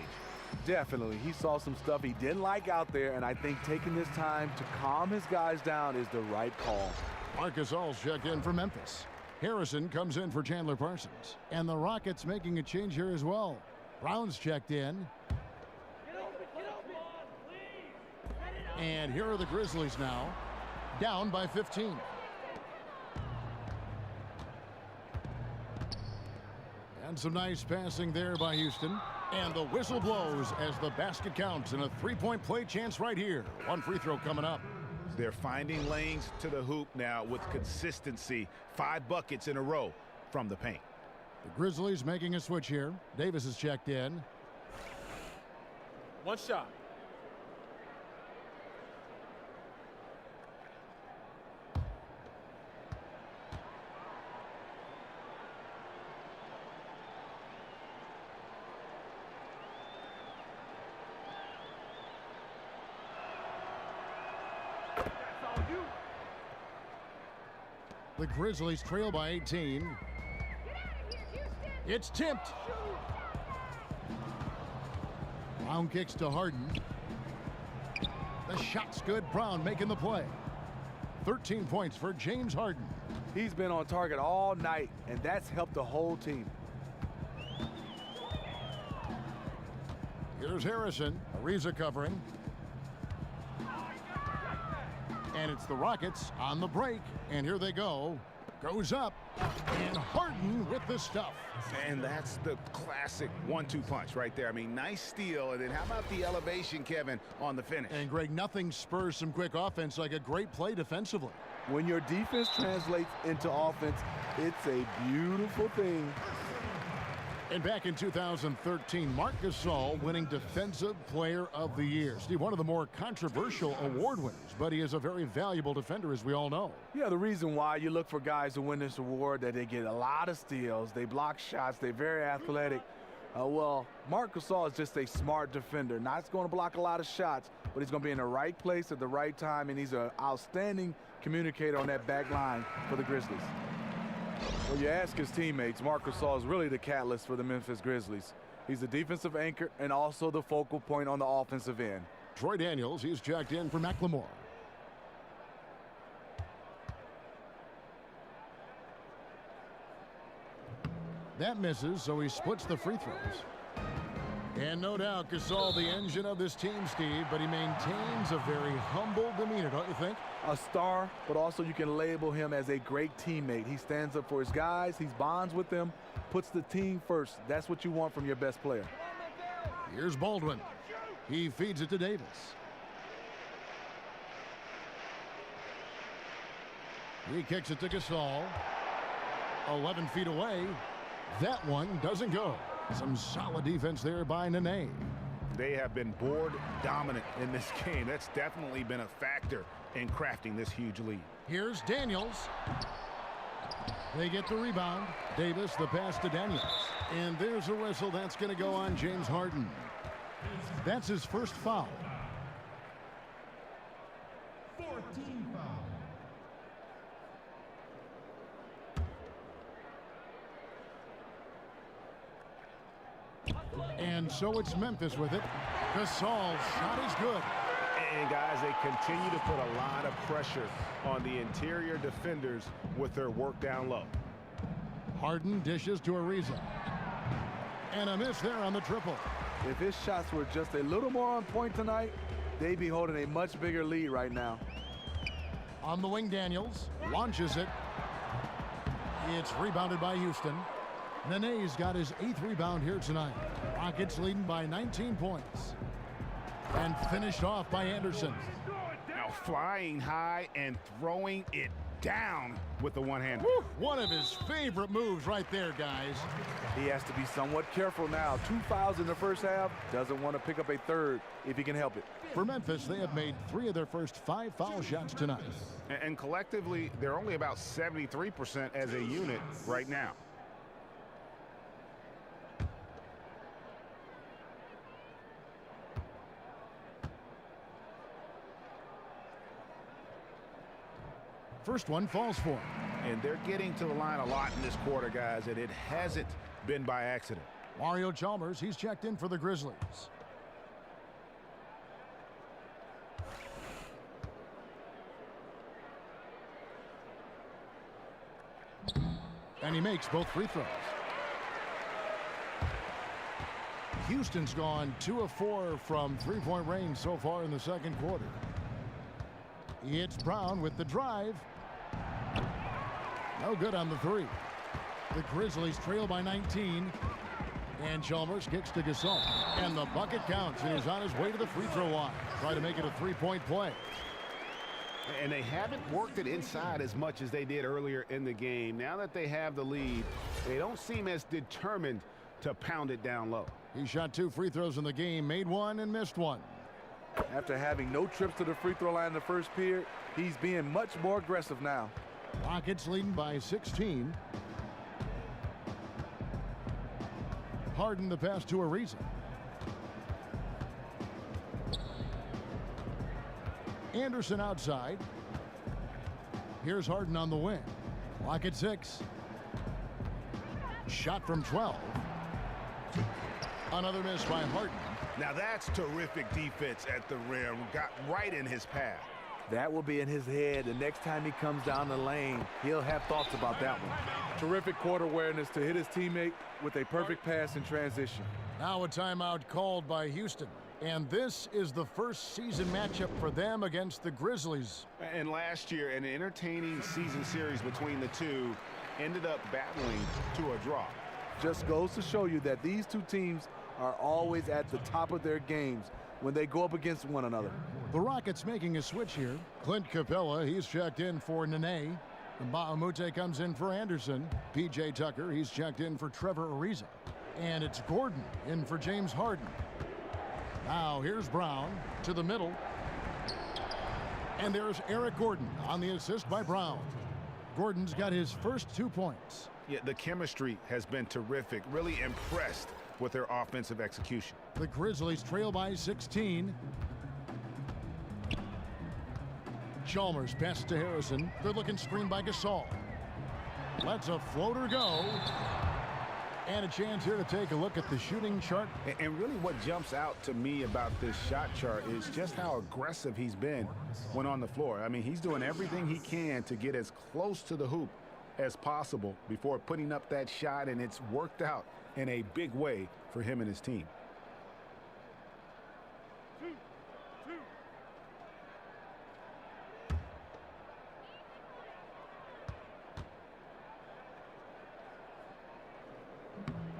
Definitely. He saw some stuff he didn't like out there, and I think taking this time to calm his guys down is the right call. Marcus All's checked in for Memphis. Harrison comes in for Chandler Parsons. And the Rockets making a change here as well. Brown's checked in. And here are the Grizzlies now, down by 15. And some nice passing there by Houston. And the whistle blows as the basket counts, and a three-point play chance right here. One free throw coming up. They're finding lanes to the hoop now with consistency. 5 buckets in a row from the paint. The Grizzlies making a switch here. Davis is checked in. One shot. The Grizzlies trail by 18. It's tipped. Brown kicks to Harden. The shot's good. Brown making the play. 13 points for James Harden. He's been on target all night, and that's helped the whole team. Here's Harrison. Ariza covering. And it's the Rockets on the break. And here they go. Goes up. And Harden with the stuff. And that's the classic 1-2 punch right there. I mean, nice steal. And then how about the elevation, Kevin, on the finish? And, Greg, nothing spurs some quick offense like a great play defensively. When your defense translates into offense, it's a beautiful thing. And back in 2013, Marc Gasol winning Defensive Player of the Year. Steve, one of the more controversial award winners, but he is a very valuable defender, as we all know. Yeah, the reason why you look for guys to win this award, that they get a lot of steals, they block shots, they're very athletic. Well, Marc Gasol is just a smart defender. Not going to block a lot of shots, but he's going to be in the right place at the right time, and he's an outstanding communicator on that back line for the Grizzlies. Well, you ask his teammates, Marc Gasol is really the catalyst for the Memphis Grizzlies. He's the defensive anchor and also the focal point on the offensive end. Troy Daniels, he's checked in for McLemore. That misses, so he splits the free throws. And no doubt, Gasol, the engine of this team, Steve, but he maintains a very humble demeanor, don't you think? A star, but also you can label him as a great teammate. He stands up for his guys, he bonds with them, puts the team first. That's what you want from your best player. Here's Baldwin. He feeds it to Davis. He kicks it to Gasol. 11 feet away. That one doesn't go. Some solid defense there by Nene. They have been board dominant in this game. That's definitely been a factor in crafting this huge lead. Here's Daniels. They get the rebound. Davis, the pass to Daniels. And there's a whistle. That's going to go on James Harden. That's his first foul. 14 foul. And so it's Memphis with it. Gasol's shot is good. And guys, they continue to put a lot of pressure on the interior defenders with their work down low. Harden dishes to Ariza. And a miss there on the triple. If his shots were just a little more on point tonight, they'd be holding a much bigger lead right now. On the wing, Daniels launches it. It's rebounded by Houston. Nene's got his 8th rebound here tonight. Rockets leading by 19 points. And finished off by Anderson. Now flying high and throwing it down with the one-hand. One of his favorite moves right there, guys. He has to be somewhat careful now. 2 fouls in the first half. Doesn't want to pick up a third if he can help it. For Memphis, they have made 3 of their first 5 foul shots tonight. And collectively, they're only about 73% as a unit right now. First one falls for him. And they're getting to the line a lot in this quarter, guys, and it hasn't been by accident. Mario Chalmers, he's checked in for the Grizzlies. And he makes both free throws. Houston's gone 2 of 4 from three-point range so far in the second quarter. It's Brown with the drive. No good on the 3. The Grizzlies trail by 19. And Chalmers kicks to Gasol. And the bucket counts, and he's on his way to the free throw line. Try to make it a 3-point play. And they haven't worked it inside as much as they did earlier in the game. Now that they have the lead, they don't seem as determined to pound it down low. He shot 2 free throws in the game, made 1 and missed 1. After having no trips to the free throw line in the first period, he's being much more aggressive now. Rockets leading by 16. Harden the pass to Ariza. Anderson outside. Here's Harden on the wing. Clock at 6. Shot from 12. Another miss by Harden. Now that's terrific defense at the rim. Got right in his path. That will be in his head. The next time he comes down the lane, he'll have thoughts about that one. Terrific court awareness to hit his teammate with a perfect pass in transition. Now a timeout called by Houston. And this is the first season matchup for them against the Grizzlies. And last year, an entertaining season series between the two ended up battling to a draw. Just goes to show you that these two teams are always at the top of their games when they go up against one another. The Rockets making a switch here. Clint Capella, he's checked in for Nene. And Bahamute comes in for Anderson. P.J. Tucker, he's checked in for Trevor Ariza. And it's Gordon in for James Harden. Now here's Brown to the middle. And there's Eric Gordon on the assist by Brown. Gordon's got his first 2 points. Yeah, the chemistry has been terrific. Really impressed with their offensive execution. The Grizzlies trail by 16. Chalmers passes to Harrison. Good looking screen by Gasol. Lets a floater go. And a chance here to take a look at the shooting chart. And really what jumps out to me about this shot chart is just how aggressive he's been when on the floor. I mean, he's doing everything he can to get as close to the hoop as possible before putting up that shot, and it's worked out in a big way for him and his team.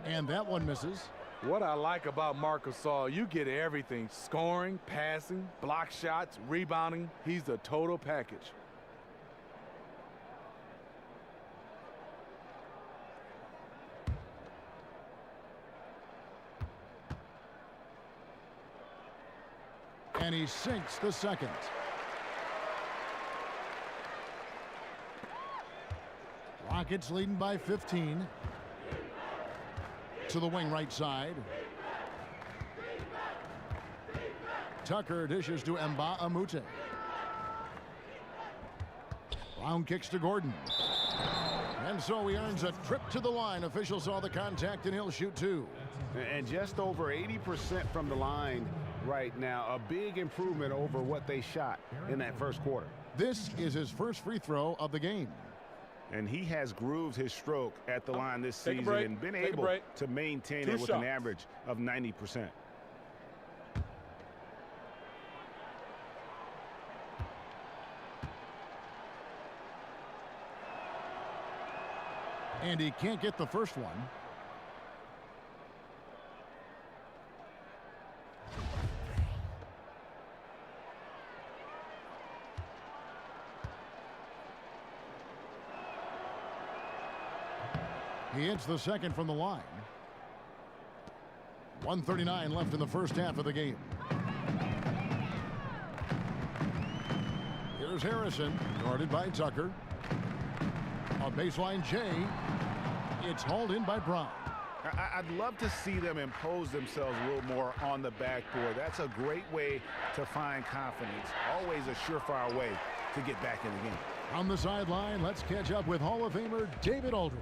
And that one misses. What I like about Marc Gasol, you get everything. Scoring, passing, block shots, rebounding. He's the total package. And he sinks the second. Rockets leading by 15. To the wing right side. Tucker dishes to Mba Amute. Brown kicks to Gordon. And so he earns a trip to the line. Officials saw the contact and he'll shoot two. And just over 80% from the line right now. A big improvement over what they shot in that first quarter. This is his first free throw of the game. And he has grooved his stroke at the line this season and been able to maintain it with an average of 90%. And he can't get the first one. He hits the second from the line. 1:39 left in the first half of the game. Here's Harrison, guarded by Tucker. A baseline J. It's hauled in by Brown. I'd love to see them impose themselves a little more on the backboard. That's a great way to find confidence. Always a surefire way to get back in the game. On the sideline, let's catch up with Hall of Famer David Aldridge.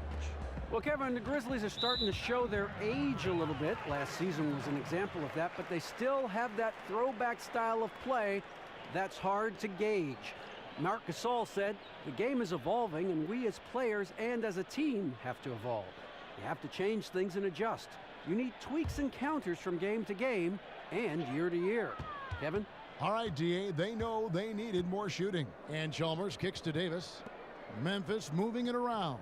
Well, Kevin, the Grizzlies are starting to show their age a little bit. Last season was an example of that, but they still have that throwback style of play that's hard to gauge. Marc Gasol said, the game is evolving, and we as players and as a team have to evolve. You have to change things and adjust. You need tweaks and counters from game to game and year to year. Kevin? All right, DA, they know they needed more shooting. And Chalmers kicks to Davis. Memphis moving it around.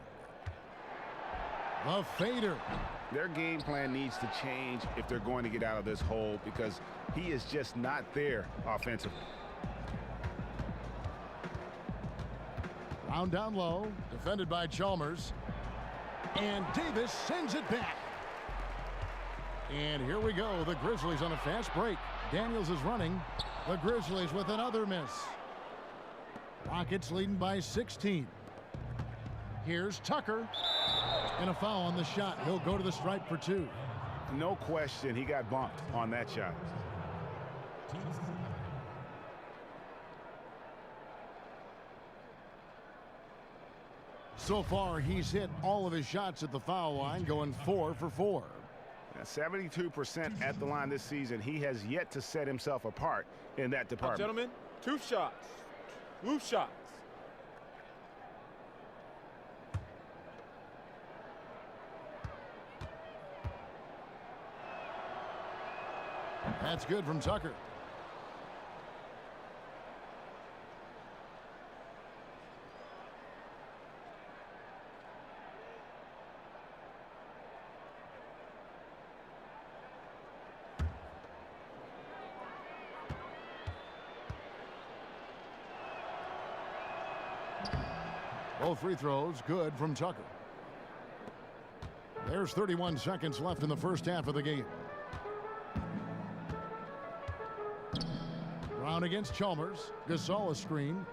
The fader. Their game plan needs to change if they're going to get out of this hole because he is just not there offensively. Round down low, defended by Chalmers. And Davis sends it back. And here we go. The Grizzlies on a fast break. Daniels is running. The Grizzlies with another miss. Rockets leading by 16. Here's Tucker. And a foul on the shot. He'll go to the stripe for two. No question, he got bumped on that shot. So far, he's hit all of his shots at the foul line, going 4 for 4. 72% at the line this season. He has yet to set himself apart in that department. Gentlemen, 2 shots. 2 shots. That's good from Tucker. Both free throws good from Tucker. There's 31 seconds left in the first half of the game. Brown against Chalmers. Gasol a screen.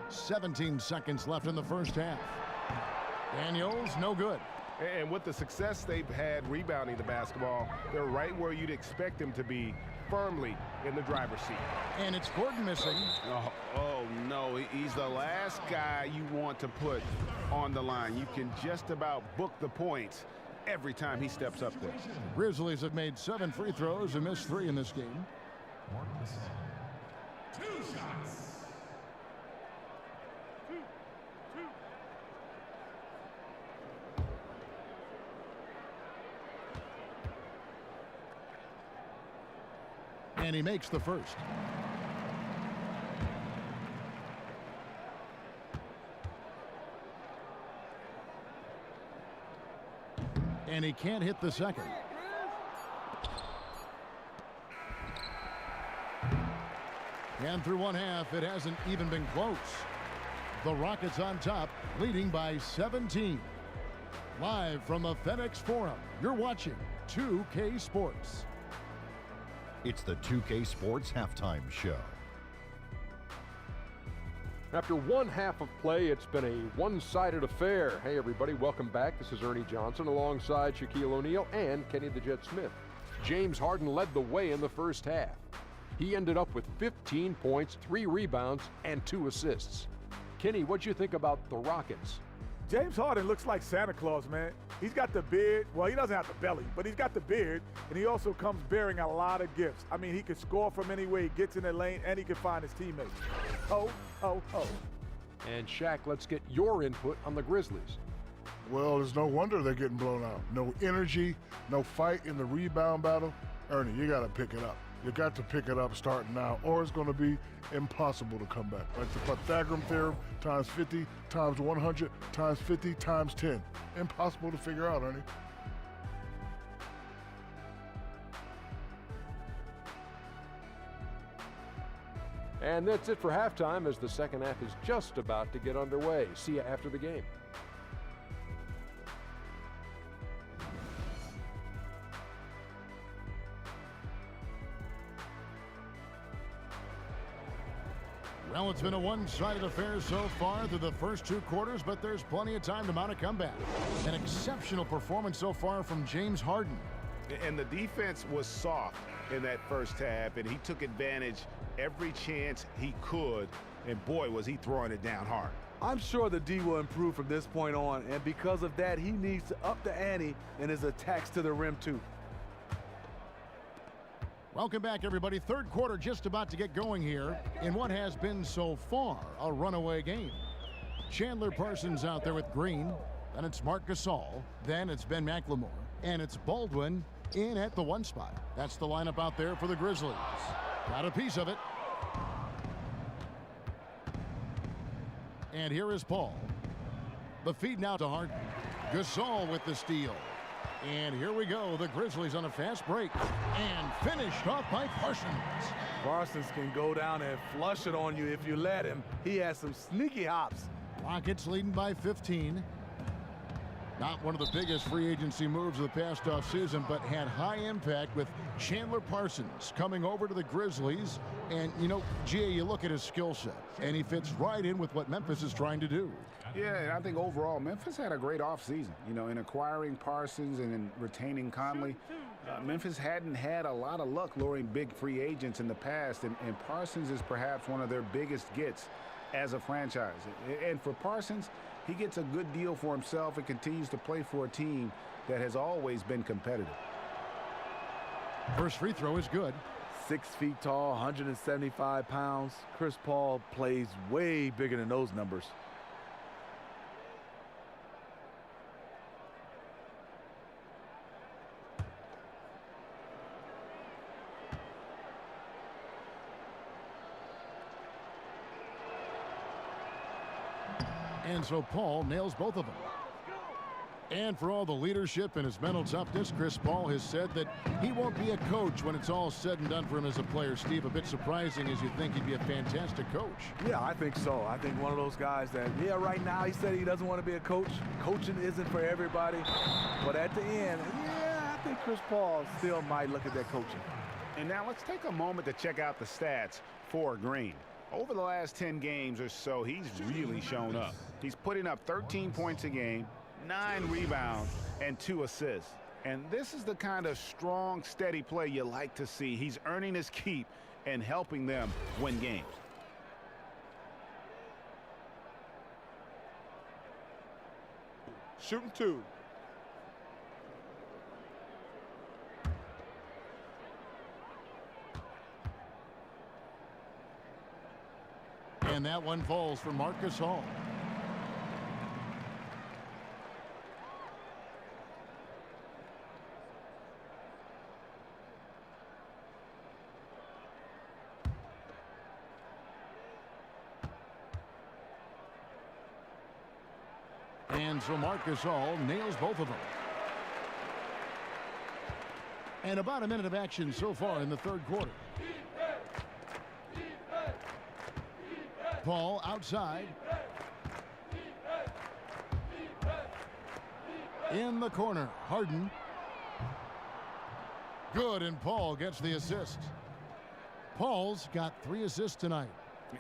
17 seconds left in the first half. Daniels, no good. And with the success they've had rebounding the basketball, they're right where you'd expect them to be, firmly in the driver's seat. And it's Gordon missing. Oh no, he's the last guy you want to put on the line. You can just about book the points every time he steps up there. The Grizzlies have made 7 free throws and missed 3 in this game. 2 shots. And he makes the first. And he can't hit the second. And through one half, it hasn't even been close. The Rockets on top, leading by 17. Live from the FedEx Forum, you're watching 2K Sports. It's the 2K Sports Halftime Show. After one half of play, it's been a one-sided affair. Hey, everybody, welcome back. This is Ernie Johnson alongside Shaquille O'Neal and Kenny the Jet Smith. James Harden led the way in the first half. He ended up with 15 points, 3 rebounds, and 2 assists. Kenny, what'd you think about the Rockets? James Harden looks like Santa Claus, man. He's got the beard. Well, he doesn't have the belly, but he's got the beard, and he also comes bearing a lot of gifts. I mean, he can score from anywhere he gets in the lane, and he can find his teammates. Ho, ho, ho. And Shaq, let's get your input on the Grizzlies. Well, there's no wonder they're getting blown out. No energy, no fight in the rebound battle. Ernie, you got to pick it up. You got to pick it up starting now, or it's going to be impossible to come back. Like the Pythagorean theorem, times 50, times 100, times 50, times 10. Impossible to figure out, Ernie. And that's it for halftime, as the second half is just about to get underway. See you after the game. Well, it's been a one-sided affair so far through the first 2 quarters, but there's plenty of time to mount a comeback. An exceptional performance so far from James Harden. And the defense was soft in that first half, and he took advantage every chance he could, and boy, was he throwing it down hard. I'm sure the D will improve from this point on, and because of that, he needs to up the ante in his attacks to the rim, too. Welcome back, everybody. Third quarter just about to get going here in what has been so far a runaway game. Chandler Parsons out there with Green. Then it's Marc Gasol. Then it's Ben McLemore. And it's Baldwin in at the 1 spot. That's the lineup out there for the Grizzlies. Got a piece of it. And here is Paul. The feed now to Harden. Gasol with the steal. And here we go, the Grizzlies on a fast break. And finished off by Parsons. Parsons can go down and flush it on you if you let him. He has some sneaky hops. Rockets leading by 15. Not one of the biggest free agency moves of the past offseason, but had high impact with Chandler Parsons coming over to the Grizzlies. And, you know, GA, you look at his skill set, and he fits right in with what Memphis is trying to do. Yeah, and I think overall Memphis had a great offseason. You know, in acquiring Parsons and in retaining Conley. Memphis hadn't had a lot of luck luring big free agents in the past, and Parsons is perhaps one of their biggest gets as a franchise. And for Parsons, he gets a good deal for himself and continues to play for a team that has always been competitive. First free throw is good. 6 feet tall, 175 pounds. Chris Paul plays way bigger than those numbers. And so Paul nails both of them. And for all the leadership and his mental toughness, Chris Paul has said that he won't be a coach when it's all said and done for him as a player. Steve, a bit surprising as you think he'd be a fantastic coach. Yeah, I think so. I think one of those guys that, yeah, right now he said he doesn't want to be a coach. Coaching isn't for everybody. But at the end, yeah, I think Chris Paul still might look at that coaching. And now let's take a moment to check out the stats for Green. Over the last 10 games or so, he's really shown up. He's putting up 13 points a game, 9 rebounds, and 2 assists. And this is the kind of strong, steady play you like to see. He's earning his keep and helping them win games. Shooting 2. And that one falls for Marc Gasol. And so Marc Gasol nails both of them. And about a minute of action so far in the third quarter. Paul outside. In the corner, Harden. Good, and Paul gets the assist. Paul's got 3 assists tonight.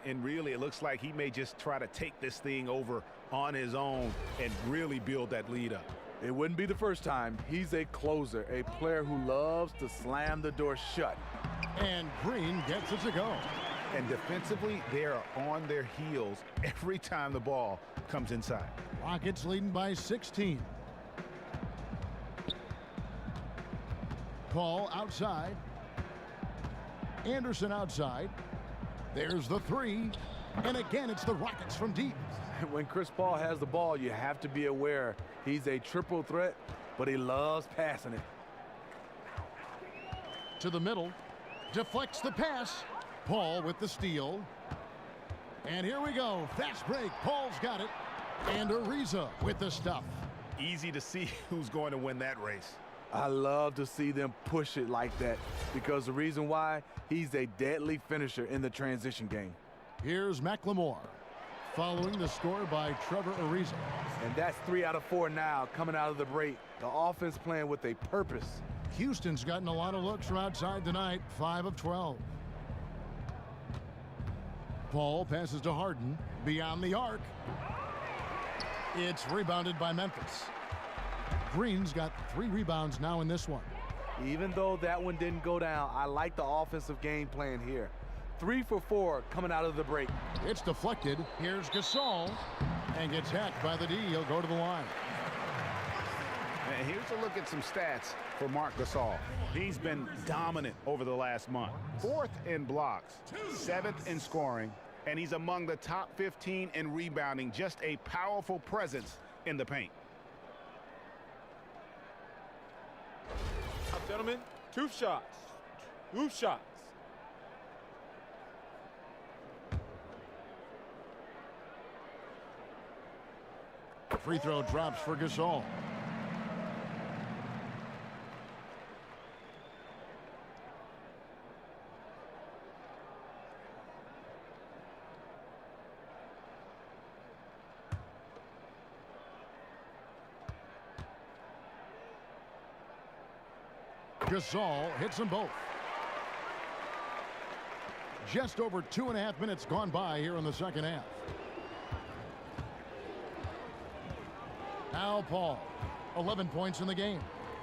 And really, it looks like he may just try to take this thing over on his own and really build that lead up. It wouldn't be the first time. He's a closer, a player who loves to slam the door shut. And Green gets it to go. And defensively, they are on their heels every time the ball comes inside. Rockets leading by 16. Paul outside. Anderson outside. There's the 3. And again, it's the Rockets from deep. When Chris Paul has the ball, you have to be aware he's a triple threat, but he loves passing it. To the middle. Deflects the pass. Paul with the steal. And here we go. Fast break. Paul's got it. And Ariza with the stuff. Easy to see who's going to win that race. I love to see them push it like that because the reason why, he's a deadly finisher in the transition game. Here's McLemore following the score by Trevor Ariza. And that's 3 out of 4 now coming out of the break. The offense playing with a purpose. Houston's gotten a lot of looks from outside tonight, 5 of 12. Paul passes to Harden beyond the arc. It's rebounded by Memphis. Green's got 3 rebounds now in this one. Even though that one didn't go down, I like the offensive game plan here. 3 for 4 coming out of the break. It's deflected. Here's Gasol and gets hacked by the D. He'll go to the line. And here's a look at some stats for Marc Gasol. He's been dominant over the last month. 4th in blocks, 7th in scoring, and he's among the top 15 in rebounding. Just a powerful presence in the paint. Gentlemen, 2 shots. 2 shots. Free throw drops for Gasol. Gasol hits them both. Just over 2.5 minutes gone by here in the second half. Now Paul, 11 points in the game.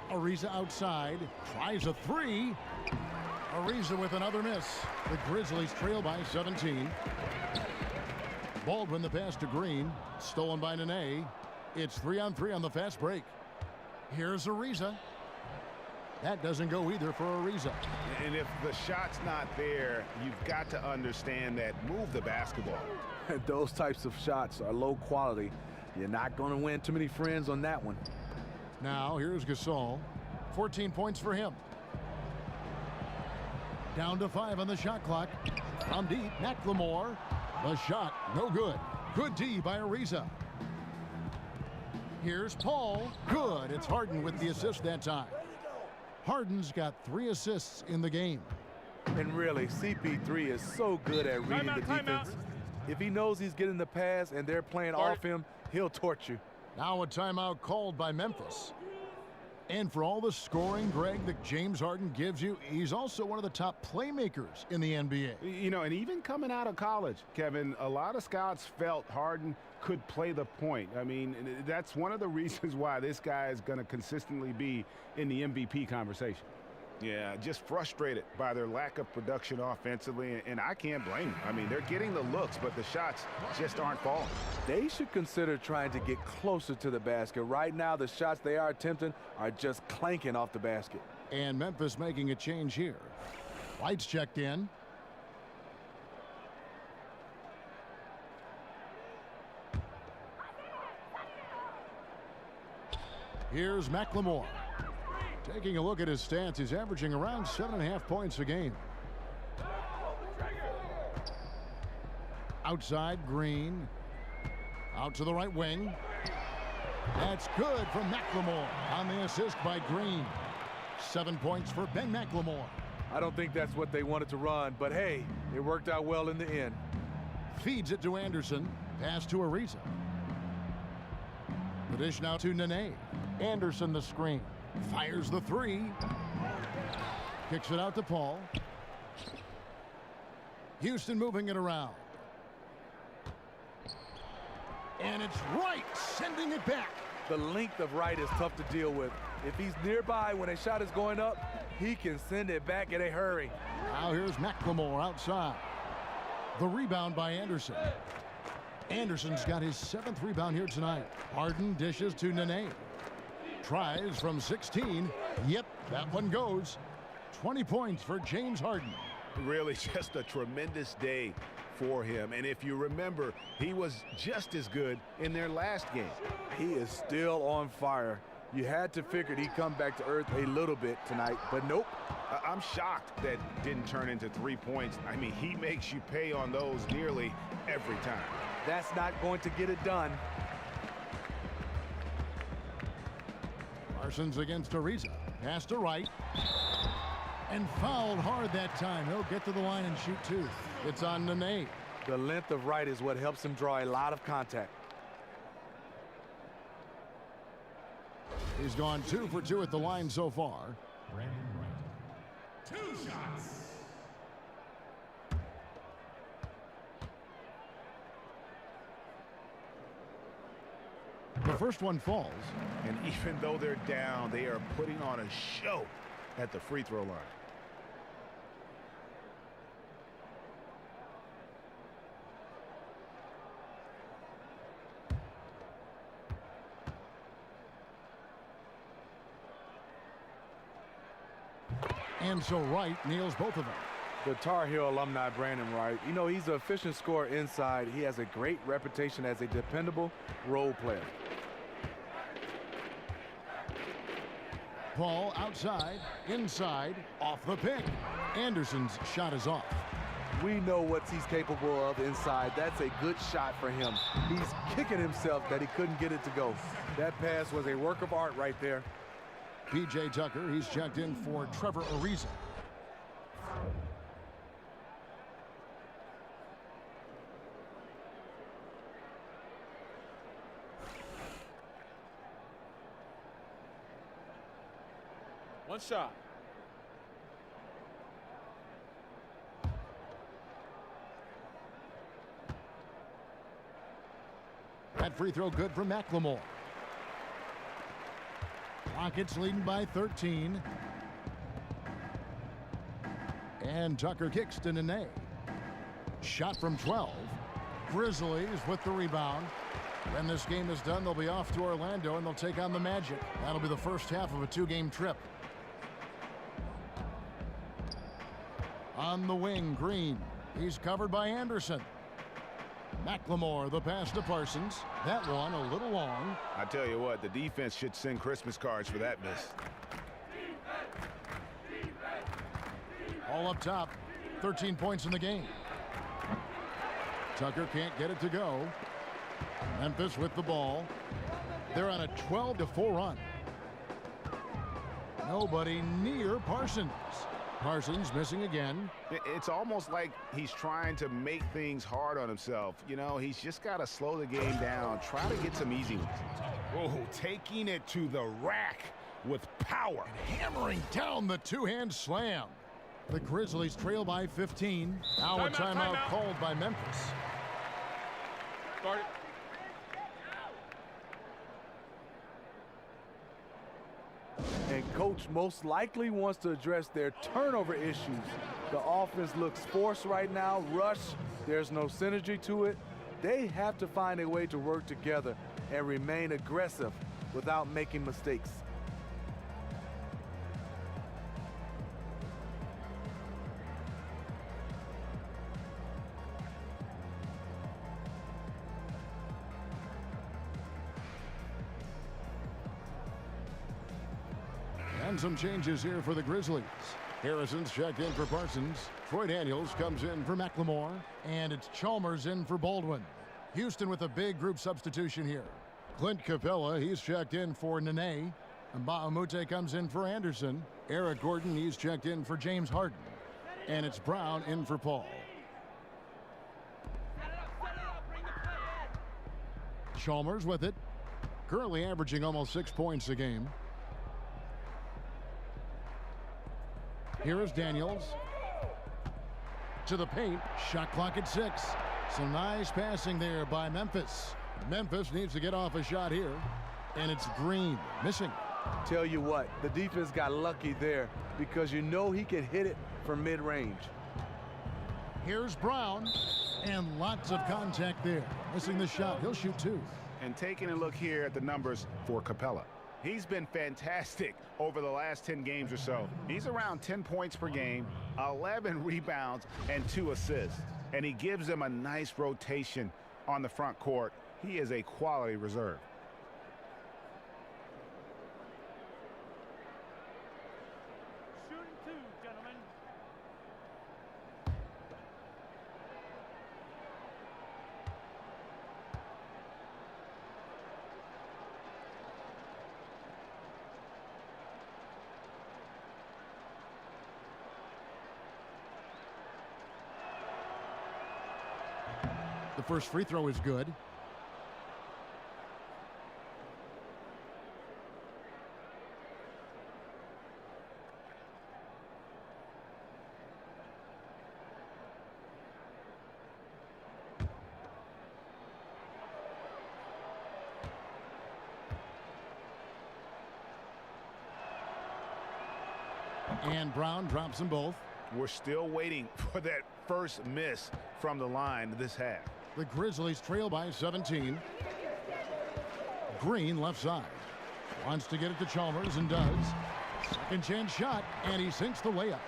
Ariza outside, tries a 3. Ariza with another miss. The Grizzlies trail by 17. Baldwin the pass to Green, stolen by Nene. It's 3-on-3 on the fast break. Here's Ariza. That doesn't go either for Ariza. And if the shot's not there, you've got to understand that. Move the basketball. Those types of shots are low quality. You're not going to win too many friends on that one. Now here's Gasol. 14 points for him. Down to 5 on the shot clock. From deep, McLemore. The shot, no good. Good D by Ariza. Here's Paul. Good. It's Harden with the assist that time. Harden's got 3 assists in the game. And really, CP3 is so good at reading the defense. If he knows he's getting the pass and they're playing off him, he'll torch you. Now a timeout called by Memphis. And for all the scoring, Greg, that James Harden gives you, he's also one of the top playmakers in the NBA. You know, and even coming out of college, Kevin, a lot of scouts felt Harden could play the point. I mean, that's one of the reasons why this guy is going to consistently be in the MVP conversation. Yeah, just frustrated by their lack of production offensively, and I can't blame them. I mean, they're getting the looks, but the shots just aren't falling. They should consider trying to get closer to the basket. Right now, the shots they are attempting are just clanking off the basket. And Memphis making a change here. Lights checked in. Here's McLemore. Taking a look at his stats, he's averaging around 7.5 points a game. Outside, Green. Out to the right wing. That's good from McLemore on the assist by Green. 7 points for Ben McLemore. I don't think that's what they wanted to run, but hey, it worked out well in the end. Feeds it to Anderson. Pass to Ariza. The dish now to Nene. Anderson the screen. Fires the three. Kicks it out to Paul. Houston moving it around. And it's Wright sending it back. The length of Wright is tough to deal with. If he's nearby when a shot is going up, he can send it back in a hurry. Now here's McLemore outside. The rebound by Anderson. Anderson's got his 7th rebound here tonight. Harden dishes to Nene. Tries from 16. Yep, that one goes. 20 points for James Harden. Really just a tremendous day for him. And if you remember, he was just as good in their last game. He is still on fire. You had to figure he'd come back to earth a little bit tonight, but nope. I'm shocked that didn't turn into 3 points. I mean, he makes you pay on those nearly every time. That's not going to get it done. Parsons against Ariza. Pass to Wright. And fouled hard that time. He'll get to the line and shoot 2. It's on Nene. The length of Wright is what helps him draw a lot of contact. He's gone 2 for 2 at the line so far. Brandon Wright. 2 shots. The first one falls. And even though they're down, they are putting on a show at the free throw line. And so Wright nails both of them. The Tar Heel alumni, Brandon Wright. You know, he's an efficient scorer inside. He has a great reputation as a dependable role player. Paul outside, inside, off the pick. Anderson's shot is off. We know what he's capable of inside. That's a good shot for him. He's kicking himself that he couldn't get it to go. That pass was a work of art right there. P.J. Tucker, he's checked in for Trevor Ariza. One shot. That free throw good for McLemore. Rockets leading by 13. And Tucker kicks to Nene. Shot from 12. Grizzlies with the rebound. When this game is done, they'll be off to Orlando and they'll take on the Magic. That'll be the first half of a 2-game trip. On the wing, Green. He's covered by Anderson. McLemore, the pass to Parsons. That one a little long. I tell you what, the defense should send Christmas cards for that miss. All up top. 13 points in the game. Tucker can't get it to go. Memphis with the ball. They're on a 12-4 run. Nobody near Parsons. Parsons missing again. It's almost like he's trying to make things hard on himself. You know, he's just got to slow the game down, try to get some easy ones. Oh, taking it to the rack with power. And hammering down the two-hand slam. The Grizzlies trail by 15. Now a timeout called by Memphis. Start it. And coach most likely wants to address their turnover issues. The offense looks forced right now, rush, there's no synergy to it. They have to find a way to work together and remain aggressive without making mistakes. And some changes here for the Grizzlies. Harrison's checked in for Parsons. Troy Daniels comes in for McLemore. And it's Chalmers in for Baldwin. Houston with a big group substitution here. Clint Capella, he's checked in for Nene. And Bahamute comes in for Anderson. Eric Gordon, he's checked in for James Harden. And it's Brown in for Paul. Chalmers with it. Currently averaging almost 6 points a game. Here is Daniels. To the paint. Shot clock at 6. Some nice passing there by Memphis. Memphis needs to get off a shot here. And it's Green missing. Tell you what, the defense got lucky there because you know he can hit it from mid-range. Here's Brown. And lots of contact there. Missing the shot. He'll shoot 2. And taking a look here at the numbers for Capella. He's been fantastic over the last 10 games or so. He's around 10 points per game, 11 rebounds, and 2 assists. And he gives them a nice rotation on the front court. He is a quality reserve. Shooting 2, gentlemen. The first free throw is good. And Brown drops them both. We're still waiting for that first miss from the line this half. The Grizzlies trail by 17. Green left side. Wants to get it to Chalmers and does. Second chance shot, and he sinks the layup.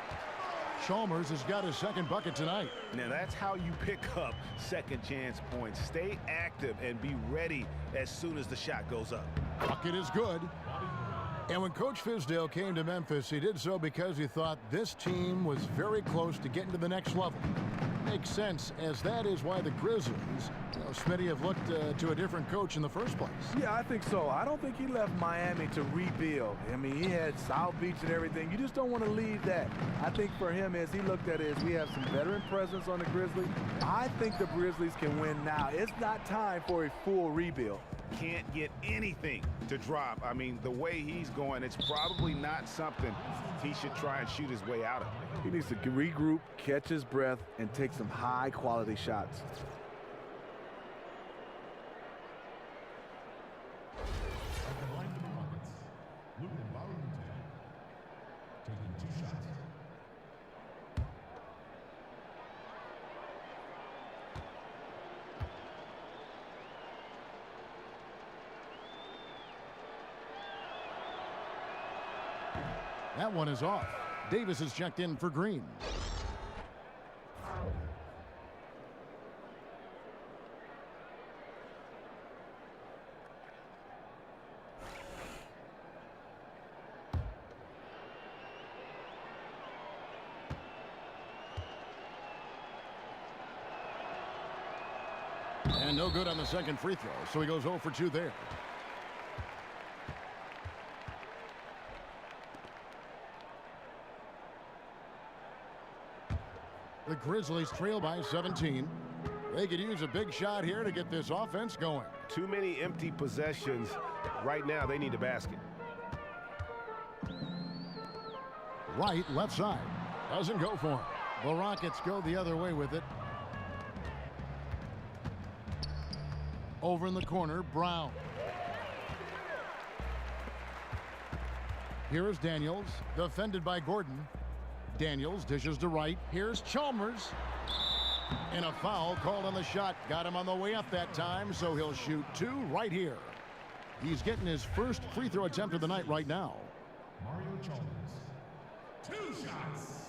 Chalmers has got his second bucket tonight. Now that's how you pick up second chance points. Stay active and be ready as soon as the shot goes up. Bucket is good. And when Coach Fizdale came to Memphis, he did so because he thought this team was very close to getting to the next level. Makes sense, as that is why the Grizzlies, Smitty, have looked to a different coach in the first place. Yeah, I think so. I don't think he left Miami to rebuild. I mean, he had South Beach and everything. You just don't want to leave that. I think for him, as he looked at it, is we have some veteran presence on the Grizzlies. I think the Grizzlies can win now. It's not time for a full rebuild. Can't get anything to drop. I mean, the way he's going, it's probably not something he should try and shoot his way out of. He needs to regroup, catch his breath, and take some high-quality shots. At the line for the Rockets, Luke taking 2 shots. That one is off. Davis is checked in for Green. And no good on the second free throw, so he goes 0 for 2 there. The Grizzlies trail by 17. They could use a big shot here to get this offense going. Too many empty possessions. Right now, they need a basket. Right, left side. Doesn't go for him. The Rockets go the other way with it. Over in the corner, Brown. Here is Daniels, defended by Gordon. Daniels dishes to right. Here's Chalmers. And a foul called on the shot. Got him on the way up that time, so he'll shoot 2 right here. He's getting his first free throw attempt of the night right now. Mario Chalmers, 2 shots.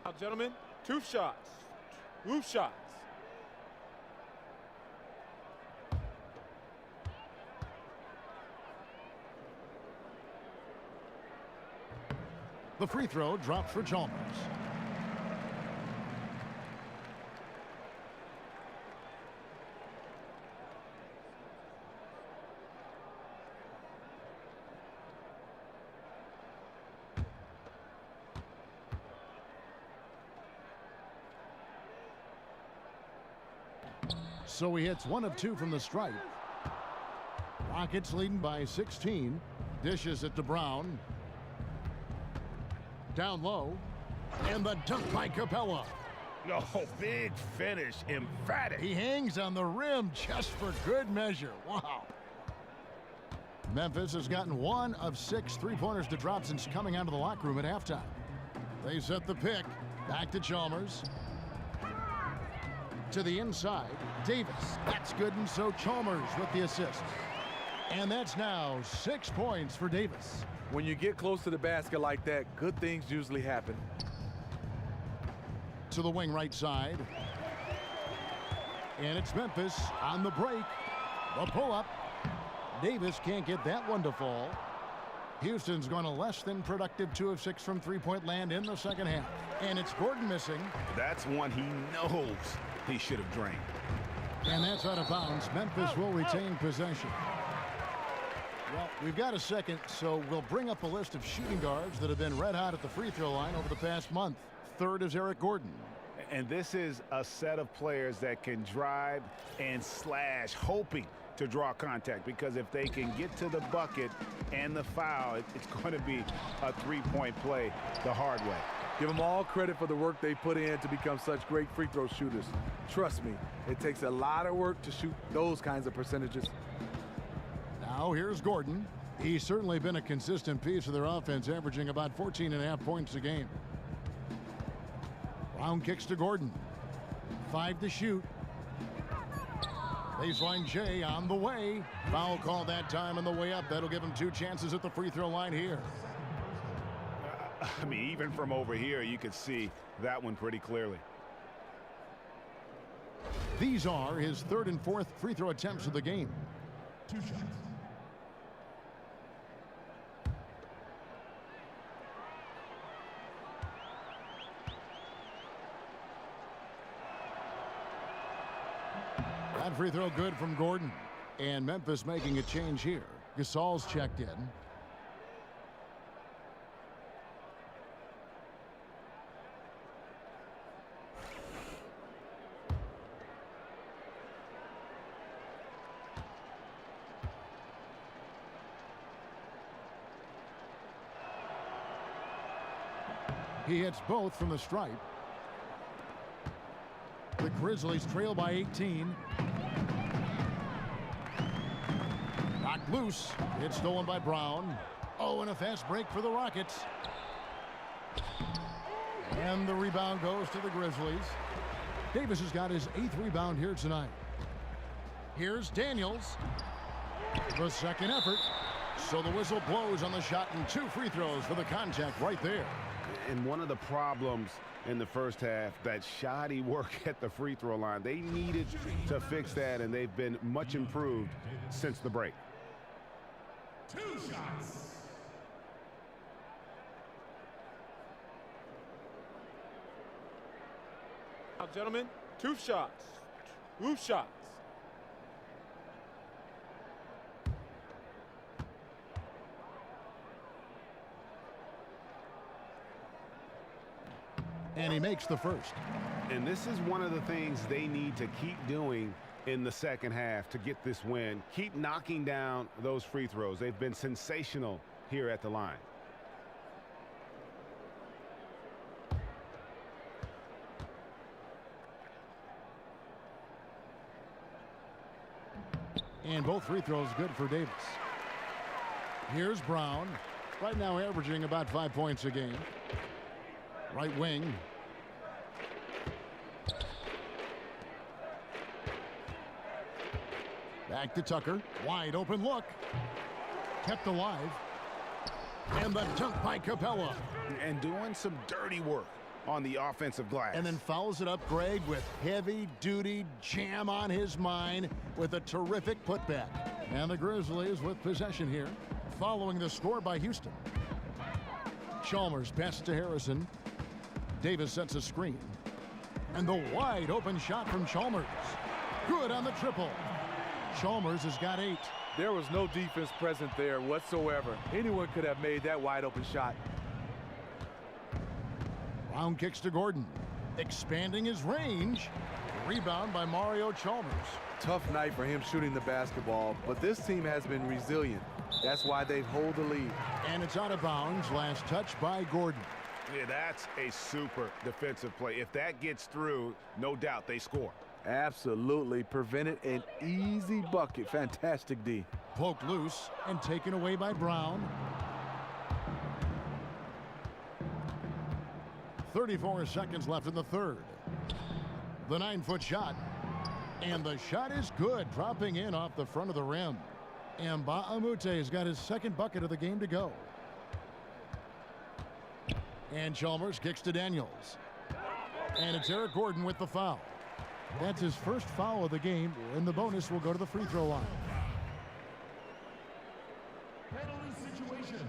Now, gentlemen, 2 shots. 2 shots. The free throw drops for Chalmers. So he hits 1 of 2 from the stripe. Rockets leading by 16. Dishes it to Brown. Down low. And the dunk by Capella. No, big finish, emphatic. He hangs on the rim just for good measure. Wow. Memphis has gotten 1 of 6 three-pointers to drop since coming out of the locker room at halftime. They set the pick. Back to Chalmers. To the inside. Davis. That's good, and so Chalmers with the assist. And that's now 6 points for Davis. When you get close to the basket like that, good things usually happen. To the wing right side. And it's Memphis on the break. The pull-up. Davis can't get that one to fall. Houston's gone a less than productive 2 of 6 from three-point land in the second half. And it's Gordon missing. That's one he knows he should have drained. And that's out of bounds. Memphis will retain possession. Well, we've got a second, so we'll bring up a list of shooting guards that have been red hot at the free throw line over the past month. Third is Eric Gordon. And this is a set of players that can drive and slash, hoping to draw contact, because if they can get to the bucket and the foul, it's going to be a three-point play the hard way. Give them all credit for the work they put in to become such great free throw shooters. Trust me, it takes a lot of work to shoot those kinds of percentages. Now here's Gordon. He's certainly been a consistent piece of their offense, averaging about 14.5 points a game. Brown kicks to Gordon. 5 to shoot. Baseline J on the way. Foul call that time on the way up. That'll give him 2 chances at the free throw line here. I mean, even from over here, you could see that one pretty clearly. These are his 3rd and 4th free throw attempts of the game. 2 shots. That free throw good from Gordon. And Memphis making a change here. Gasol's checked in. He hits both from the stripe. The Grizzlies trail by 18. Knocked loose. It's stolen by Brown. Oh, and a fast break for the Rockets. And the rebound goes to the Grizzlies. Davis has got his 8th rebound here tonight. Here's Daniels. The second effort. So the whistle blows on the shot, and 2 free throws for the contact right there. And one of the problems in the first half, that shoddy work at the free throw line. They needed to fix that, and they've been much improved since the break. 2 shots. Now, gentlemen, 2 shots. 2 shots. And he makes the first. And this is one of the things they need to keep doing in the second half to get this win. Keep knocking down those free throws. They've been sensational here at the line. And both free throws good for Davis. Here's Brown. Right now averaging about 5 points a game. Right wing. Back to Tucker. Wide open look. Kept alive. And the dunk by Capella. And doing some dirty work on the offensive glass. And then fouls it up, Greg, with heavy-duty jam on his mind with a terrific putback. And the Grizzlies with possession here, following the score by Houston. Chalmers passes to Harrison. Davis sets a screen. And the wide open shot from Chalmers. Good on the triple. Chalmers has got 8. There was no defense present there whatsoever. Anyone could have made that wide open shot. Brown kicks to Gordon. Expanding his range. Rebound by Mario Chalmers. Tough night for him shooting the basketball, but this team has been resilient. That's why they hold the lead. And it's out of bounds. Last touch by Gordon. Yeah, that's a super defensive play. If that gets through, no doubt they score. Absolutely. Prevented an easy bucket. Fantastic D. Poked loose and taken away by Brown. 34 seconds left in the third. The 9-foot shot. And the shot is good, dropping in off the front of the rim. And Ba'amute has got his second bucket of the game to go. And Chalmers kicks to Daniels. And it's Eric Gordon with the foul. That's his first foul of the game, and the bonus will go to the free throw line. Penalty situation.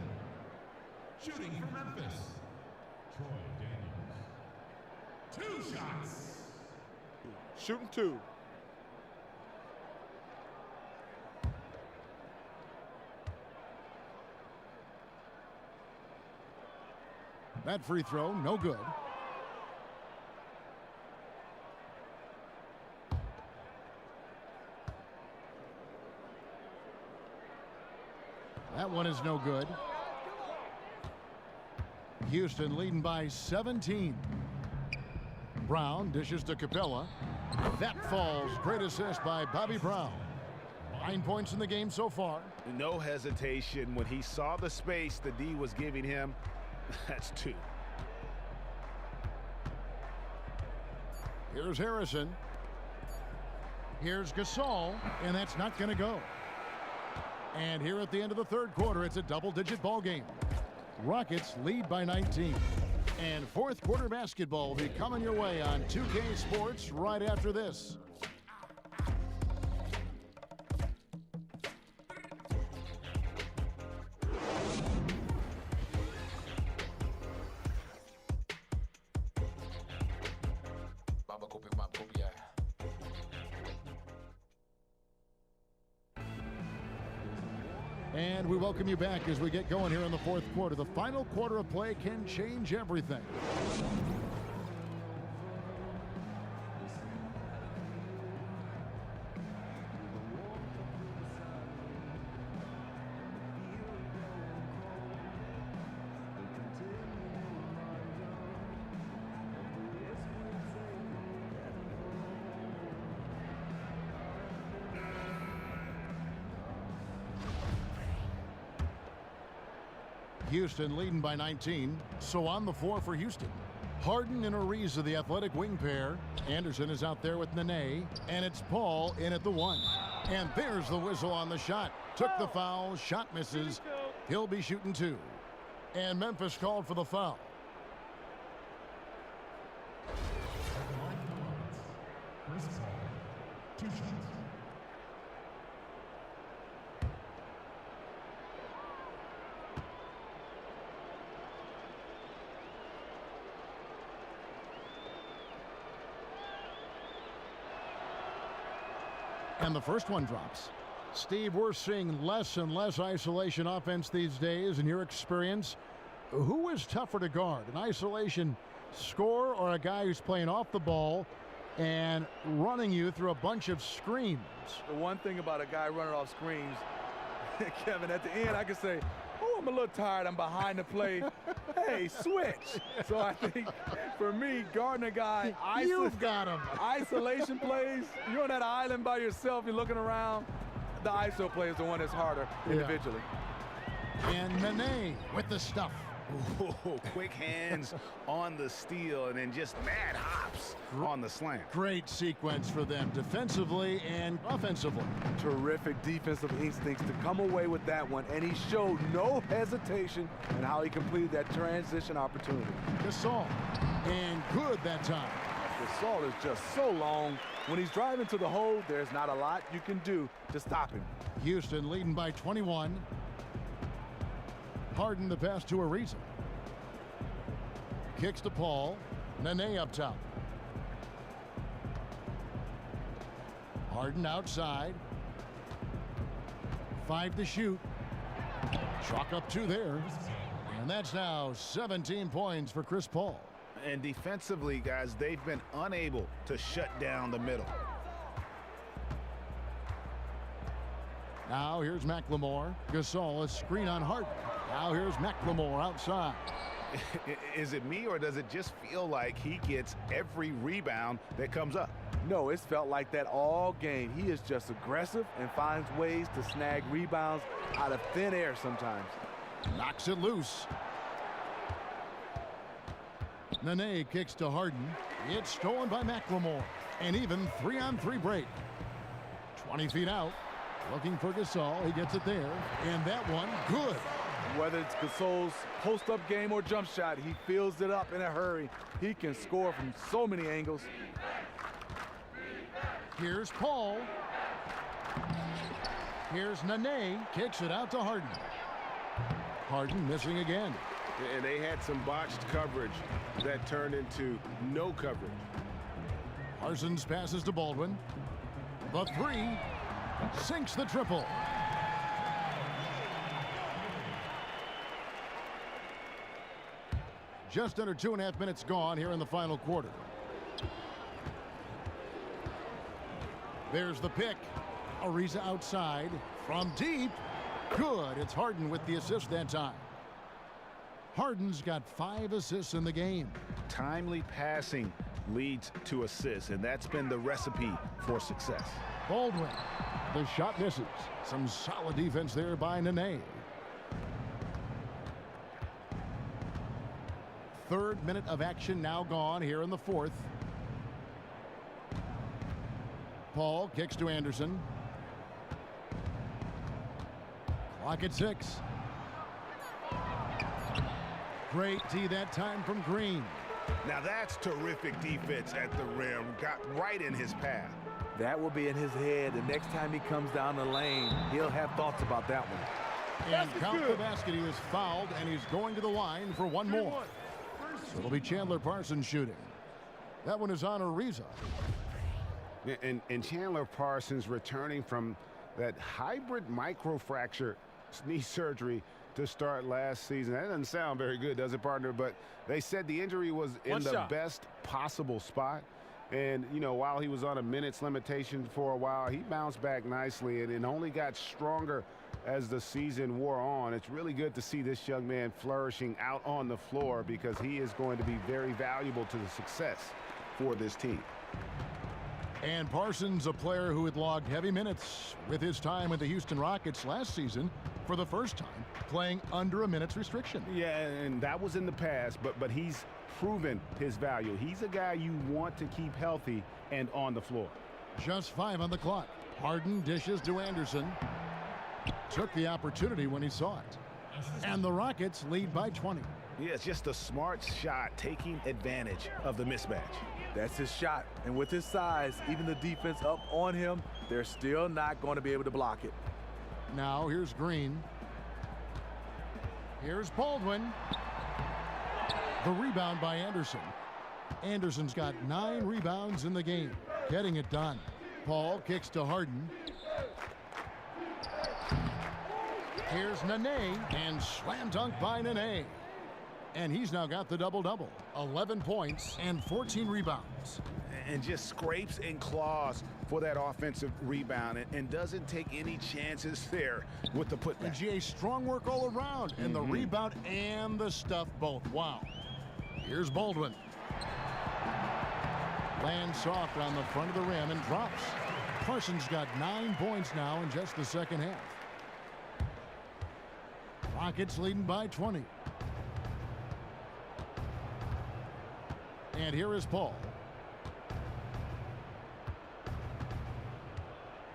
Shooting for Memphis. Troy Daniels. 2 shots. Shooting 2. That free throw, no good. That one is no good. Houston leading by 17. Brown dishes to Capella. That falls. Great assist by Bobby Brown. 9 points in the game so far. No hesitation when he saw the space the D was giving him. That's 2. Here's Harrison. Here's Gasol, and that's not going to go. And here at the end of the third quarter, it's a double-digit ball game. Rockets lead by 19. And fourth quarter basketball will be coming your way on 2K Sports right after this. And we welcome you back as we get going here in the fourth quarter. The final quarter of play can change everything. Houston leading by 19. So on the floor for Houston. Harden and Ariza, the athletic wing pair. Anderson is out there with Nene. And it's Paul in at the 1. And there's the whistle on the shot. Took the foul. Shot misses. He'll be shooting 2. And Memphis called for the foul. Chris Paul. 2 shots. And the first one drops. Steve, we're seeing less and less isolation offense these days. In your experience, who is tougher to guard? An isolation scorer or a guy who's playing off the ball and running you through a bunch of screens? The one thing about a guy running off screens, Kevin, at the end I can say, oh, I'm a little tired, I'm behind the play. Hey, switch. So I think for me, guarding a guy, you've got him. Isolation plays, you're on that island by yourself, you're looking around. The ISO play is the one that's harder individually. And Nene with the stuff. Ooh, quick hands on the steal and then just mad hops on the slant. Great sequence for them defensively and offensively. Terrific defensive instincts to come away with that one, and he showed no hesitation in how he completed that transition opportunity. Gasol, and good that time. Gasol is just so long. When he's driving to the hole, there's not a lot you can do to stop him. Houston leading by 21. Harden the pass to Ariza. Kicks to Paul. Nene up top. Harden outside. 5 to shoot. Chalk up 2 there. And that's now 17 points for Chris Paul. And defensively, guys, they've been unable to shut down the middle. Now here's McLemore. Gasol, a screen on Harden. Now here's McLemore outside. Is it me, or does it just feel like he gets every rebound that comes up? No, it's felt like that all game. He is just aggressive and finds ways to snag rebounds out of thin air sometimes. Knocks it loose. Nene kicks to Harden. It's stolen by McLemore. An even 3-on-3 break. 20 feet out. Looking for Gasol. He gets it there. And that one, good. Whether it's Gasol's post-up game or jump shot, he fills it up in a hurry. He can score from so many angles. Here's Paul. Here's Nene. Kicks it out to Harden. Harden missing again. And they had some botched coverage that turned into no coverage. Parsons passes to Baldwin. The three sinks the triple. Just under 2.5 minutes gone here in the final quarter. There's the pick. Ariza outside from deep. Good. It's Harden with the assist that time. Harden's got 5 assists in the game. Timely passing leads to assists, and that's been the recipe for success. Baldwin. The shot misses. Some solid defense there by Nene. Third minute of action now gone here in the fourth. Paul kicks to Anderson. Clock at 6. Great D that time from Green. Now that's terrific defense at the rim. Got right in his path. That will be in his head. The next time he comes down the lane, he'll have thoughts about that one. And count the basket. He is fouled, and he's going to the line for one more. So it'll be Chandler Parsons shooting. That one is on Ariza. And Chandler Parsons returning from that hybrid microfracture knee surgery to start last season. That doesn't sound very good, does it, partner? But they said the injury was in the best possible spot. And, you know, while he was on a minutes limitation for a while, he bounced back nicely and only got stronger as the season wore on. It's really good to see this young man flourishing out on the floor, because he is going to be very valuable to the success for this team. And Parsons, a player who had logged heavy minutes with his time with the Houston Rockets last season, for the first time playing under a minutes restriction. Yeah, and that was in the past, but he's proven his value. He's a guy you want to keep healthy and on the floor. Just 5 on the clock. Harden dishes to Anderson. Took the opportunity when he saw it. And the Rockets lead by 20. Yeah, it's just a smart shot, taking advantage of the mismatch. That's his shot. And with his size, even the defense up on him, they're still not going to be able to block it. Now here's Green. Here's Baldwin. The rebound by Anderson. Anderson's got 9 rebounds in the game, getting it done. Paul kicks to Harden. Here's Nene, and slam dunk by Nene. And he's now got the double-double. 11 points and 14 rebounds. And just scrapes and claws for that offensive rebound, and doesn't take any chances there with the putback. And GA, strong work all around, and the rebound and the stuff both. Wow. Here's Baldwin. Lands soft on the front of the rim and drops. Parsons got 9 points now in just the second half. Rockets leading by 20. And here is Paul.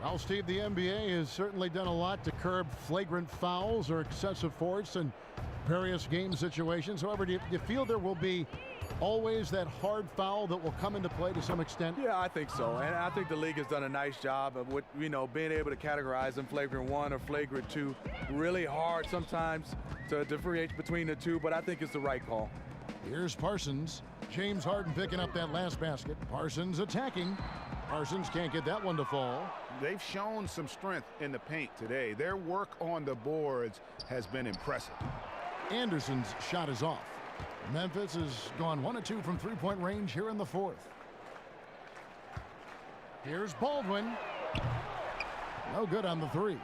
Well, Steve, the NBA has certainly done a lot to curb flagrant fouls or excessive force in various game situations. However, do you feel there will be always that hard foul that will come into play to some extent? Yeah, I think so. And I think the league has done a nice job of, being able to categorize them flagrant 1 or flagrant 2. Really hard sometimes to differentiate between the two, but I think it's the right call. Here's Parsons. James Harden picking up that last basket. Parsons attacking. Parsons can't get that one to fall. They've shown some strength in the paint today. Their work on the boards has been impressive. Anderson's shot is off. Memphis has gone 1 of 2 from three-point range here in the fourth. Here's Baldwin. No good on the three.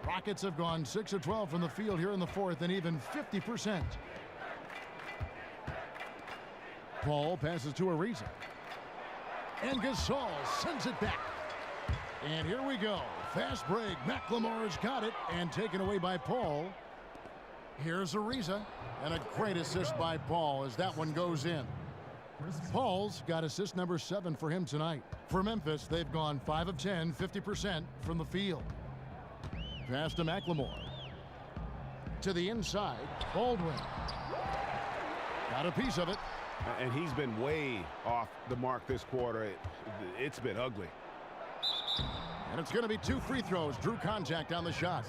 Rockets have gone 6 of 12 from the field here in the fourth and even 50%. Paul passes to Ariza. And Gasol sends it back. And here we go. Fast break. McLemore's got it and taken away by Paul. Here's Ariza. And a great assist by Paul as that one goes in. Paul's got assist number 7 for him tonight. For Memphis, they've gone 5 of 10, 50% from the field. Pass to McLemore. To the inside, Baldwin. Got a piece of it. And he's been way off the mark this quarter. It's been ugly. And it's going to be 2 free throws. Drew contact on the shot.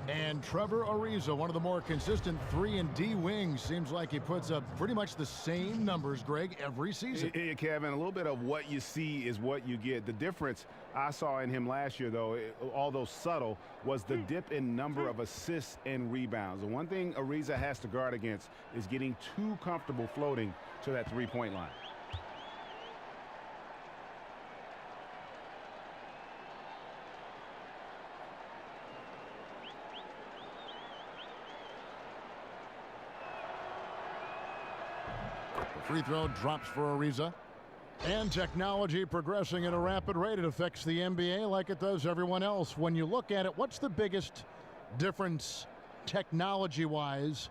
And Trevor Ariza, one of the more consistent 3 and D wings. Seems like he puts up pretty much the same numbers, Greg, every season. Yeah, Kevin, a little bit of what you see is what you get. The difference I saw in him last year, though, although subtle, was the dip in number of assists and rebounds. The one thing Ariza has to guard against is getting too comfortable floating to that three-point line. Free throw drops for Ariza. And technology progressing at a rapid rate. It affects the NBA like it does everyone else. When you look at it, what's the biggest difference technology-wise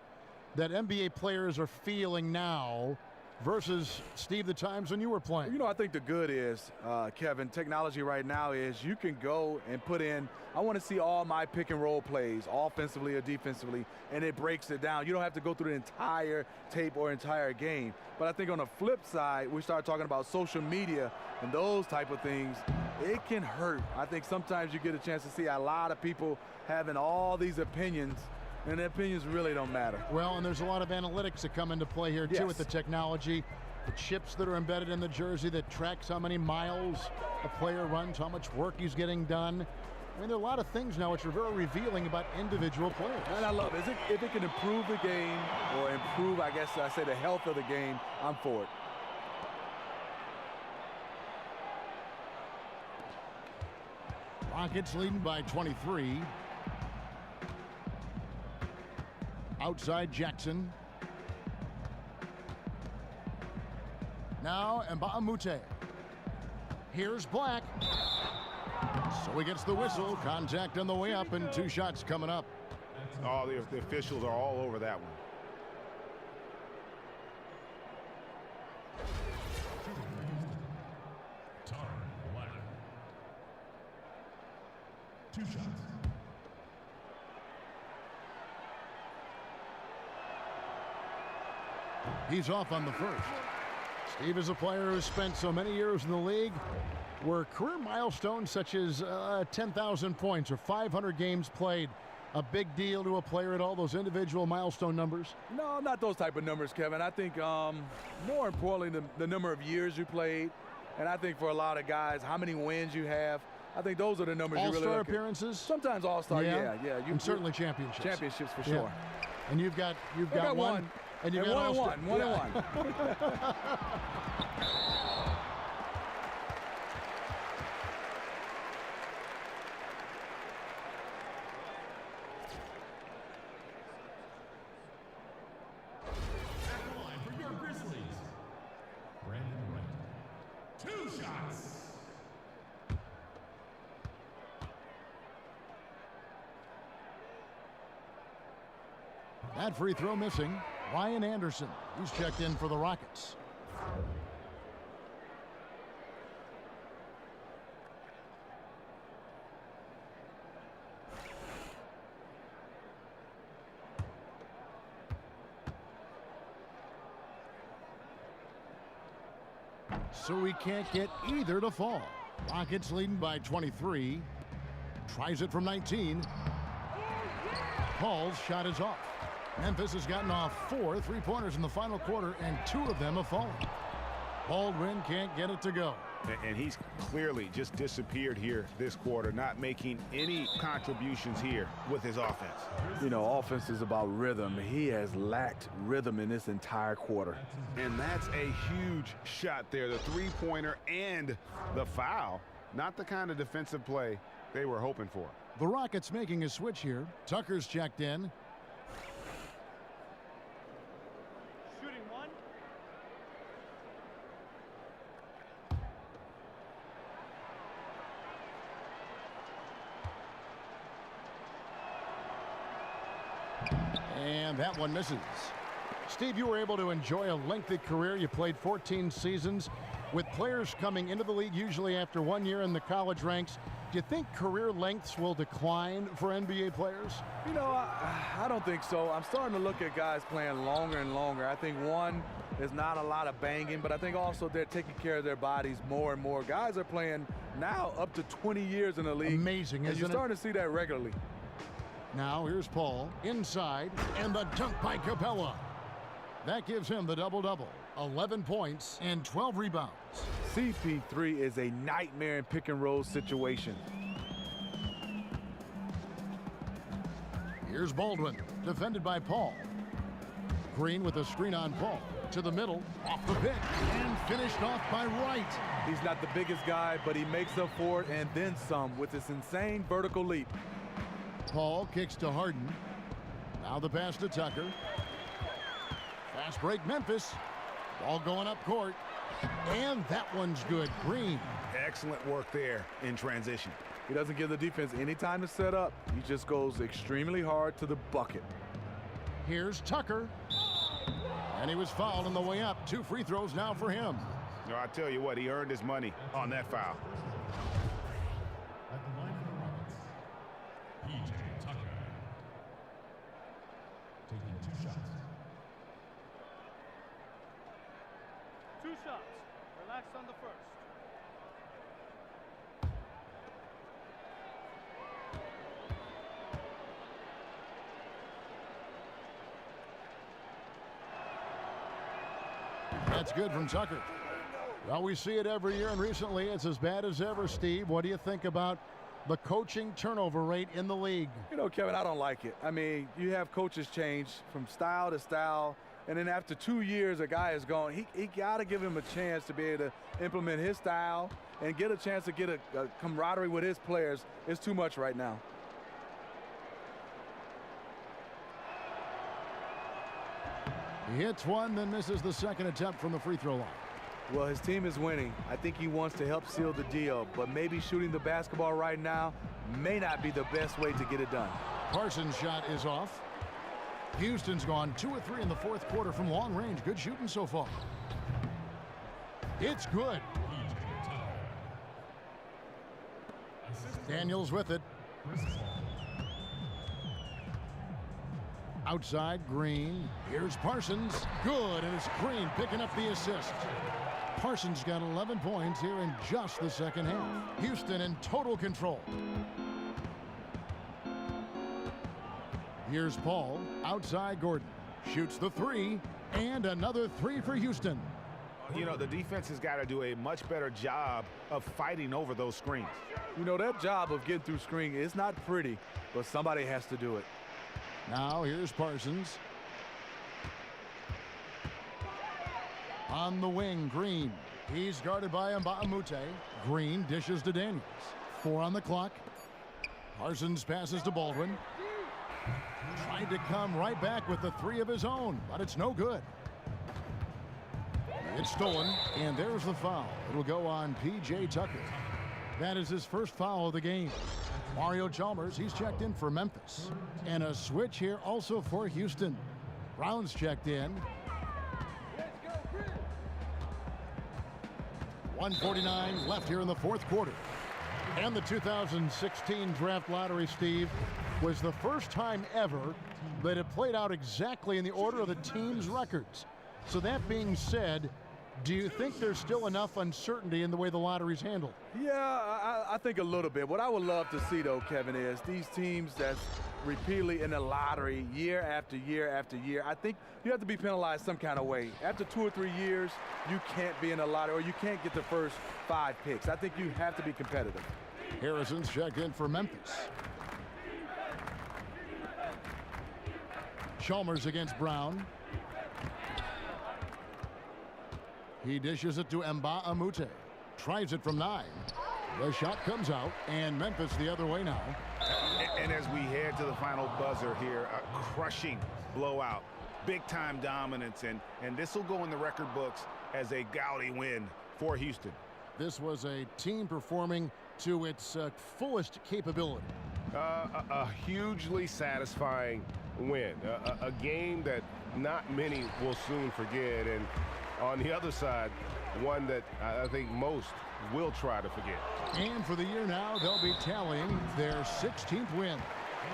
that NBA players are feeling now versus, Steve, the times when you were playing? You know, I think the good is, Kevin, technology right now is you can go and put in, I want to see all my pick and roll plays, offensively or defensively, and it breaks it down. You don't have to go through the entire tape or entire game. But I think on the flip side, we start talking about social media and those type of things. It can hurt. I think sometimes you get a chance to see a lot of people having all these opinions, and the opinions really don't matter. Well, and there's a lot of analytics that come into play here, too, with the technology. The chips that are embedded in the jersey that tracks how many miles a player runs, how much work he's getting done. I mean, there are a lot of things now which are very revealing about individual players. And I love it. If it can improve the game or improve, I guess I say, the health of the game, I'm for it. Rockets leading by 23. Outside Jackson. Now Mbamute. Here's Black. So he gets the whistle. Contact on the way up and 2 shots coming up. Oh, the officials are all over that one. Time 11. 2 shots. He's off on the first. Steve is a player who's spent so many years in the league where career milestones such as 10,000 points or 500 games played a big deal to a player at all those individual milestone numbers? No, not those type of numbers, Kevin. I think more importantly, the number of years you played. And I think for a lot of guys, how many wins you have. I think those are the numbers you really look at. All-star appearances? Sometimes all-star, yeah. And certainly championships. Championships for sure. And you've got one. And you've got one and one. At the line for your Grizzlies, Brandon Wright. 2 shots. That free throw missing. Ryan Anderson, who's checked in for the Rockets. So he can't get either to fall. Rockets leading by 23. Tries it from 19. Paul's shot is off. Memphis has gotten off 4 3-pointers in the final quarter, and 2 of them have fallen. Baldwin can't get it to go. And he's clearly just disappeared here this quarter, not making any contributions here with his offense. You know, offense is about rhythm. He has lacked rhythm in this entire quarter. And that's a huge shot there, the three-pointer and the foul. Not the kind of defensive play they were hoping for. The Rockets making a switch here. Tucker's checked in. Shooting one. And that one misses. Steve, you were able to enjoy a lengthy career. You played 14 seasons with players coming into the league usually after 1 year in the college ranks. Do you think career lengths will decline for NBA players? You know, I don't think so. I'm starting to look at guys playing longer and longer. I think, one, there's not a lot of banging, but I think also they're taking care of their bodies more and more. Guys are playing now up to 20 years in the league. Amazing, isn't it? You're starting to see that regularly. Now here's Paul inside, and the dunk by Capella. That gives him the double-double, 11 points and 12 rebounds. CP3 is a nightmare in pick-and-roll situation. Here's Baldwin, defended by Paul. Green with a screen on Paul. To the middle, off the pick, and finished off by Wright. He's not the biggest guy, but he makes up for it and then some with this insane vertical leap. Paul kicks to Harden. Now the pass to Tucker. Fast break Memphis. Ball going up court. And that one's good. Green. Excellent work there in transition. He doesn't give the defense any time to set up. He just goes extremely hard to the bucket. Here's Tucker. And he was fouled on the way up. 2 free throws now for him. No, I tell you what, he earned his money on that foul. At the line for the Rockets, P.J. Tucker. Taking 2 shots. 2 shots. Relax on the first. That's good from Tucker. Well, we see it every year, and recently it's as bad as ever, Steve. What do you think about the coaching turnover rate in the league? You know, Kevin, I don't like it. I mean, you have coaches change from style to style, and then after 2 years, a guy is gone. He got to give him a chance to be able to implement his style and get a chance to get a camaraderie with his players. It's too much right now. He hits one, then misses the second attempt from the free throw line. Well, his team is winning. I think he wants to help seal the deal, but maybe shooting the basketball right now may not be the best way to get it done. Parsons' shot is off. Houston's gone 2 of 3 in the fourth quarter from long range. Good shooting so far. It's good. Daniels with it. Outside, Green. Here's Parsons. Good, and it's Green picking up the assist. Parsons got 11 points here in just the second half. Houston in total control. Here's Paul. Outside, Gordon. Shoots the 3, and another 3 for Houston. You know, the defense has got to do a much better job of fighting over those screens. You know, that job of getting through screen is not pretty, but somebody has to do it. Now here's Parsons. On the wing, Green. He's guarded by Mbamute. Green dishes to Daniels. 4 on the clock. Parsons passes to Baldwin. Tried to come right back with the 3 of his own, but it's no good. It's stolen, and there's the foul. It'll go on P.J. Tucker. That is his first foul of the game. Mario Chalmers, he's checked in for Memphis. And a switch here also for Houston. Brown's checked in. 1:49 left here in the fourth quarter. And the 2016 draft lottery, Steve, was the first time ever that it played out exactly in the order of the team's records. So that being said, do you think there's still enough uncertainty in the way the lottery's handled? Yeah, I think a little bit. What I would love to see, though, Kevin, is these teams that's repeatedly in the lottery year after year after year, I think you have to be penalized some kind of way. After 2 or 3 years, you can't be in the lottery or you can't get the first 5 picks. I think you have to be competitive. Harrison's checked in for Memphis. Chalmers against Brown. He dishes it to Mba Amute. Tries it from 9. The shot comes out, and Memphis the other way now. And as we head to the final buzzer here, a crushing blowout, big-time dominance, and this will go in the record books as a gaudy win for Houston. This was a team performing to its fullest capability. A hugely satisfying win, a game that not many will soon forget, and on the other side, one that I think most will try to forget. And for the year now, they'll be tallying their 16th win.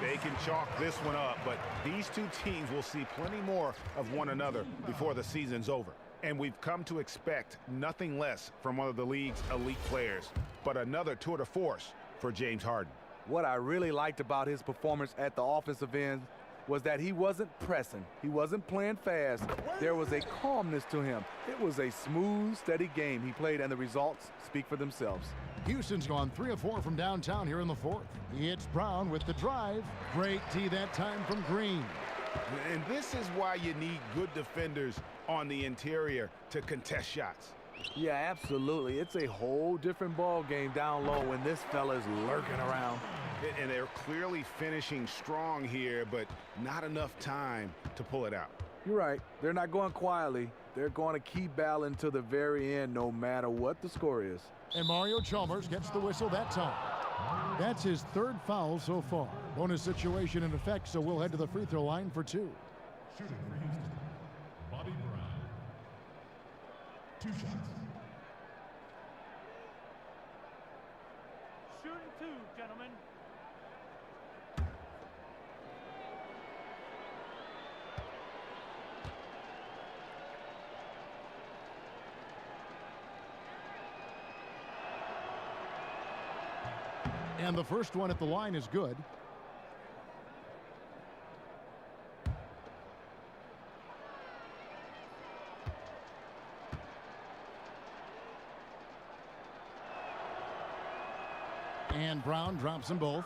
They can chalk this one up, but these two teams will see plenty more of one another before the season's over. And we've come to expect nothing less from one of the league's elite players, but another tour de force for James Harden. What I really liked about his performance at the offensive end was that he wasn't pressing. He wasn't playing fast. There was a calmness to him. It was a smooth, steady game he played, and the results speak for themselves. Houston's gone 3 of 4 from downtown here in the 4th. He hits Brown with the drive. Great D that time from Green. And this is why you need good defenders on the interior to contest shots. Yeah, absolutely. It's a whole different ball game down low when this fella's lurking around. And they're clearly finishing strong here, but not enough time to pull it out. You're right. They're not going quietly. They're going to keep battling to the very end, no matter what the score is. And Mario Chalmers gets the whistle that time. That's his 3rd foul so far. Bonus situation in effect, so we'll head to the free throw line for 2. Shooting for Houston, Bobby Brown. 2 shots. Shooting 2, gentlemen. And the first one at the line is good. And Brown drops them both.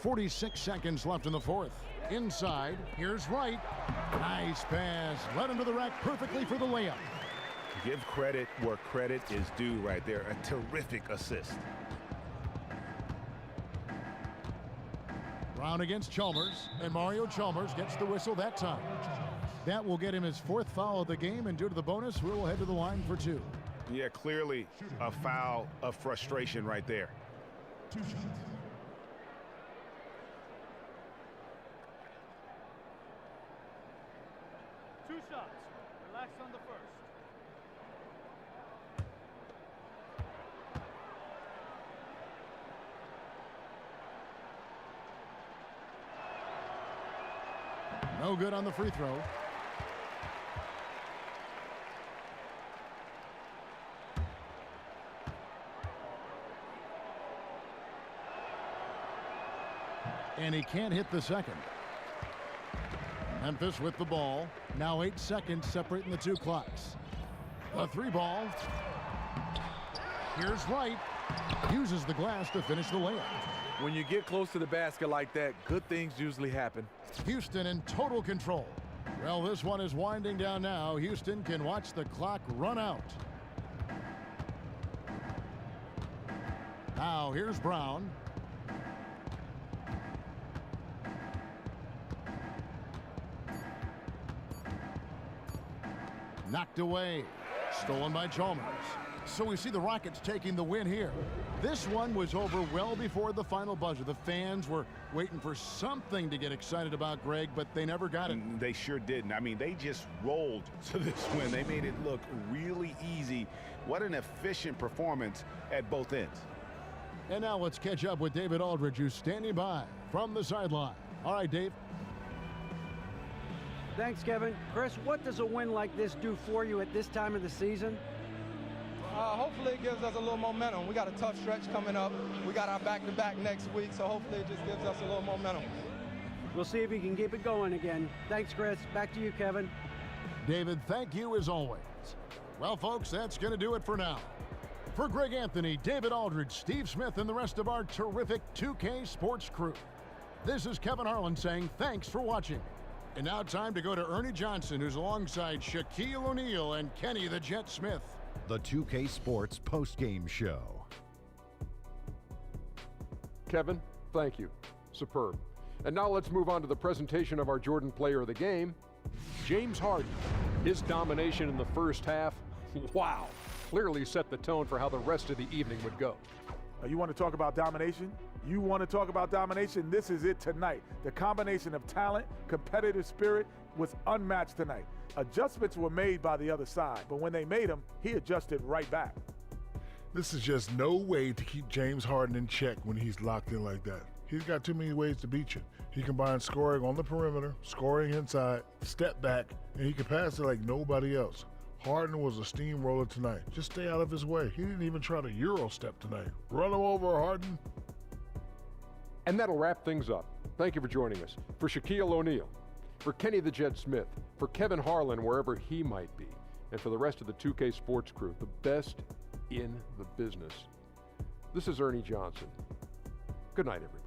46 seconds left in the 4th. Inside, here's Wright. Nice pass, led into the rack perfectly for the layup. Give credit where credit is due right there. A terrific assist. Brown against Chalmers, and Mario Chalmers gets the whistle that time. That will get him his 4th foul of the game, and due to the bonus, we will head to the line for 2. Yeah, clearly a foul of frustration right there. 2 shots. Two shots. Relax on the first. No good on the free throw. And he can't hit the second. Memphis with the ball. Now 8 seconds separating the 2 clocks. The 3 ball. Here's Wright. Uses the glass to finish the layup. When you get close to the basket like that, good things usually happen. Houston in total control. Well, this one is winding down now. Houston can watch the clock run out. Now here's Brown. Knocked away. Stolen by Chalmers. So we see the Rockets taking the win here. This one was over well before the final buzzer. The fans were waiting for something to get excited about, Greg, but they never got it. They sure didn't. I mean, they just rolled to this win. They made it look really easy. What an efficient performance at both ends. And now let's catch up with David Aldridge, who's standing by from the sideline. All right, Dave. Thanks, Kevin. Chris, what does a win like this do for you at this time of the season? Hopefully it gives us a little momentum. We got a tough stretch coming up. We got our back-to-back next week, so hopefully it just gives us a little momentum. We'll see if he can keep it going again. Thanks, Chris. Back to you, Kevin. David, thank you as always. Well, folks, that's going to do it for now. For Greg Anthony, David Aldridge, Steve Smith, and the rest of our terrific 2K Sports crew, this is Kevin Harlan saying thanks for watching. And now time to go to Ernie Johnson, who's alongside Shaquille O'Neal and Kenny the Jet Smith. The 2K Sports post-game show. Kevin, thank you. Superb. And now let's move on to the presentation of our Jordan Player of the Game, James Harden. His domination in the first half, wow, clearly set the tone for how the rest of the evening would go. You want to talk about domination? You want to talk about domination? This is it tonight. The combination of talent, competitive spirit was unmatched tonight. Adjustments were made by the other side, but when they made them, he adjusted right back. This is just no way to keep James Harden in check when he's locked in like that. He's got too many ways to beat you. He combines scoring on the perimeter, scoring inside, step back, and he can pass it like nobody else. Harden was a steamroller tonight. Just stay out of his way. He didn't even try to Euro step tonight. Run him over, Harden. And that'll wrap things up. Thank you for joining us. For Shaquille O'Neal, for Kenny the Jet Smith, for Kevin Harlan, wherever he might be, and for the rest of the 2K Sports crew, the best in the business. This is Ernie Johnson. Good night, everybody.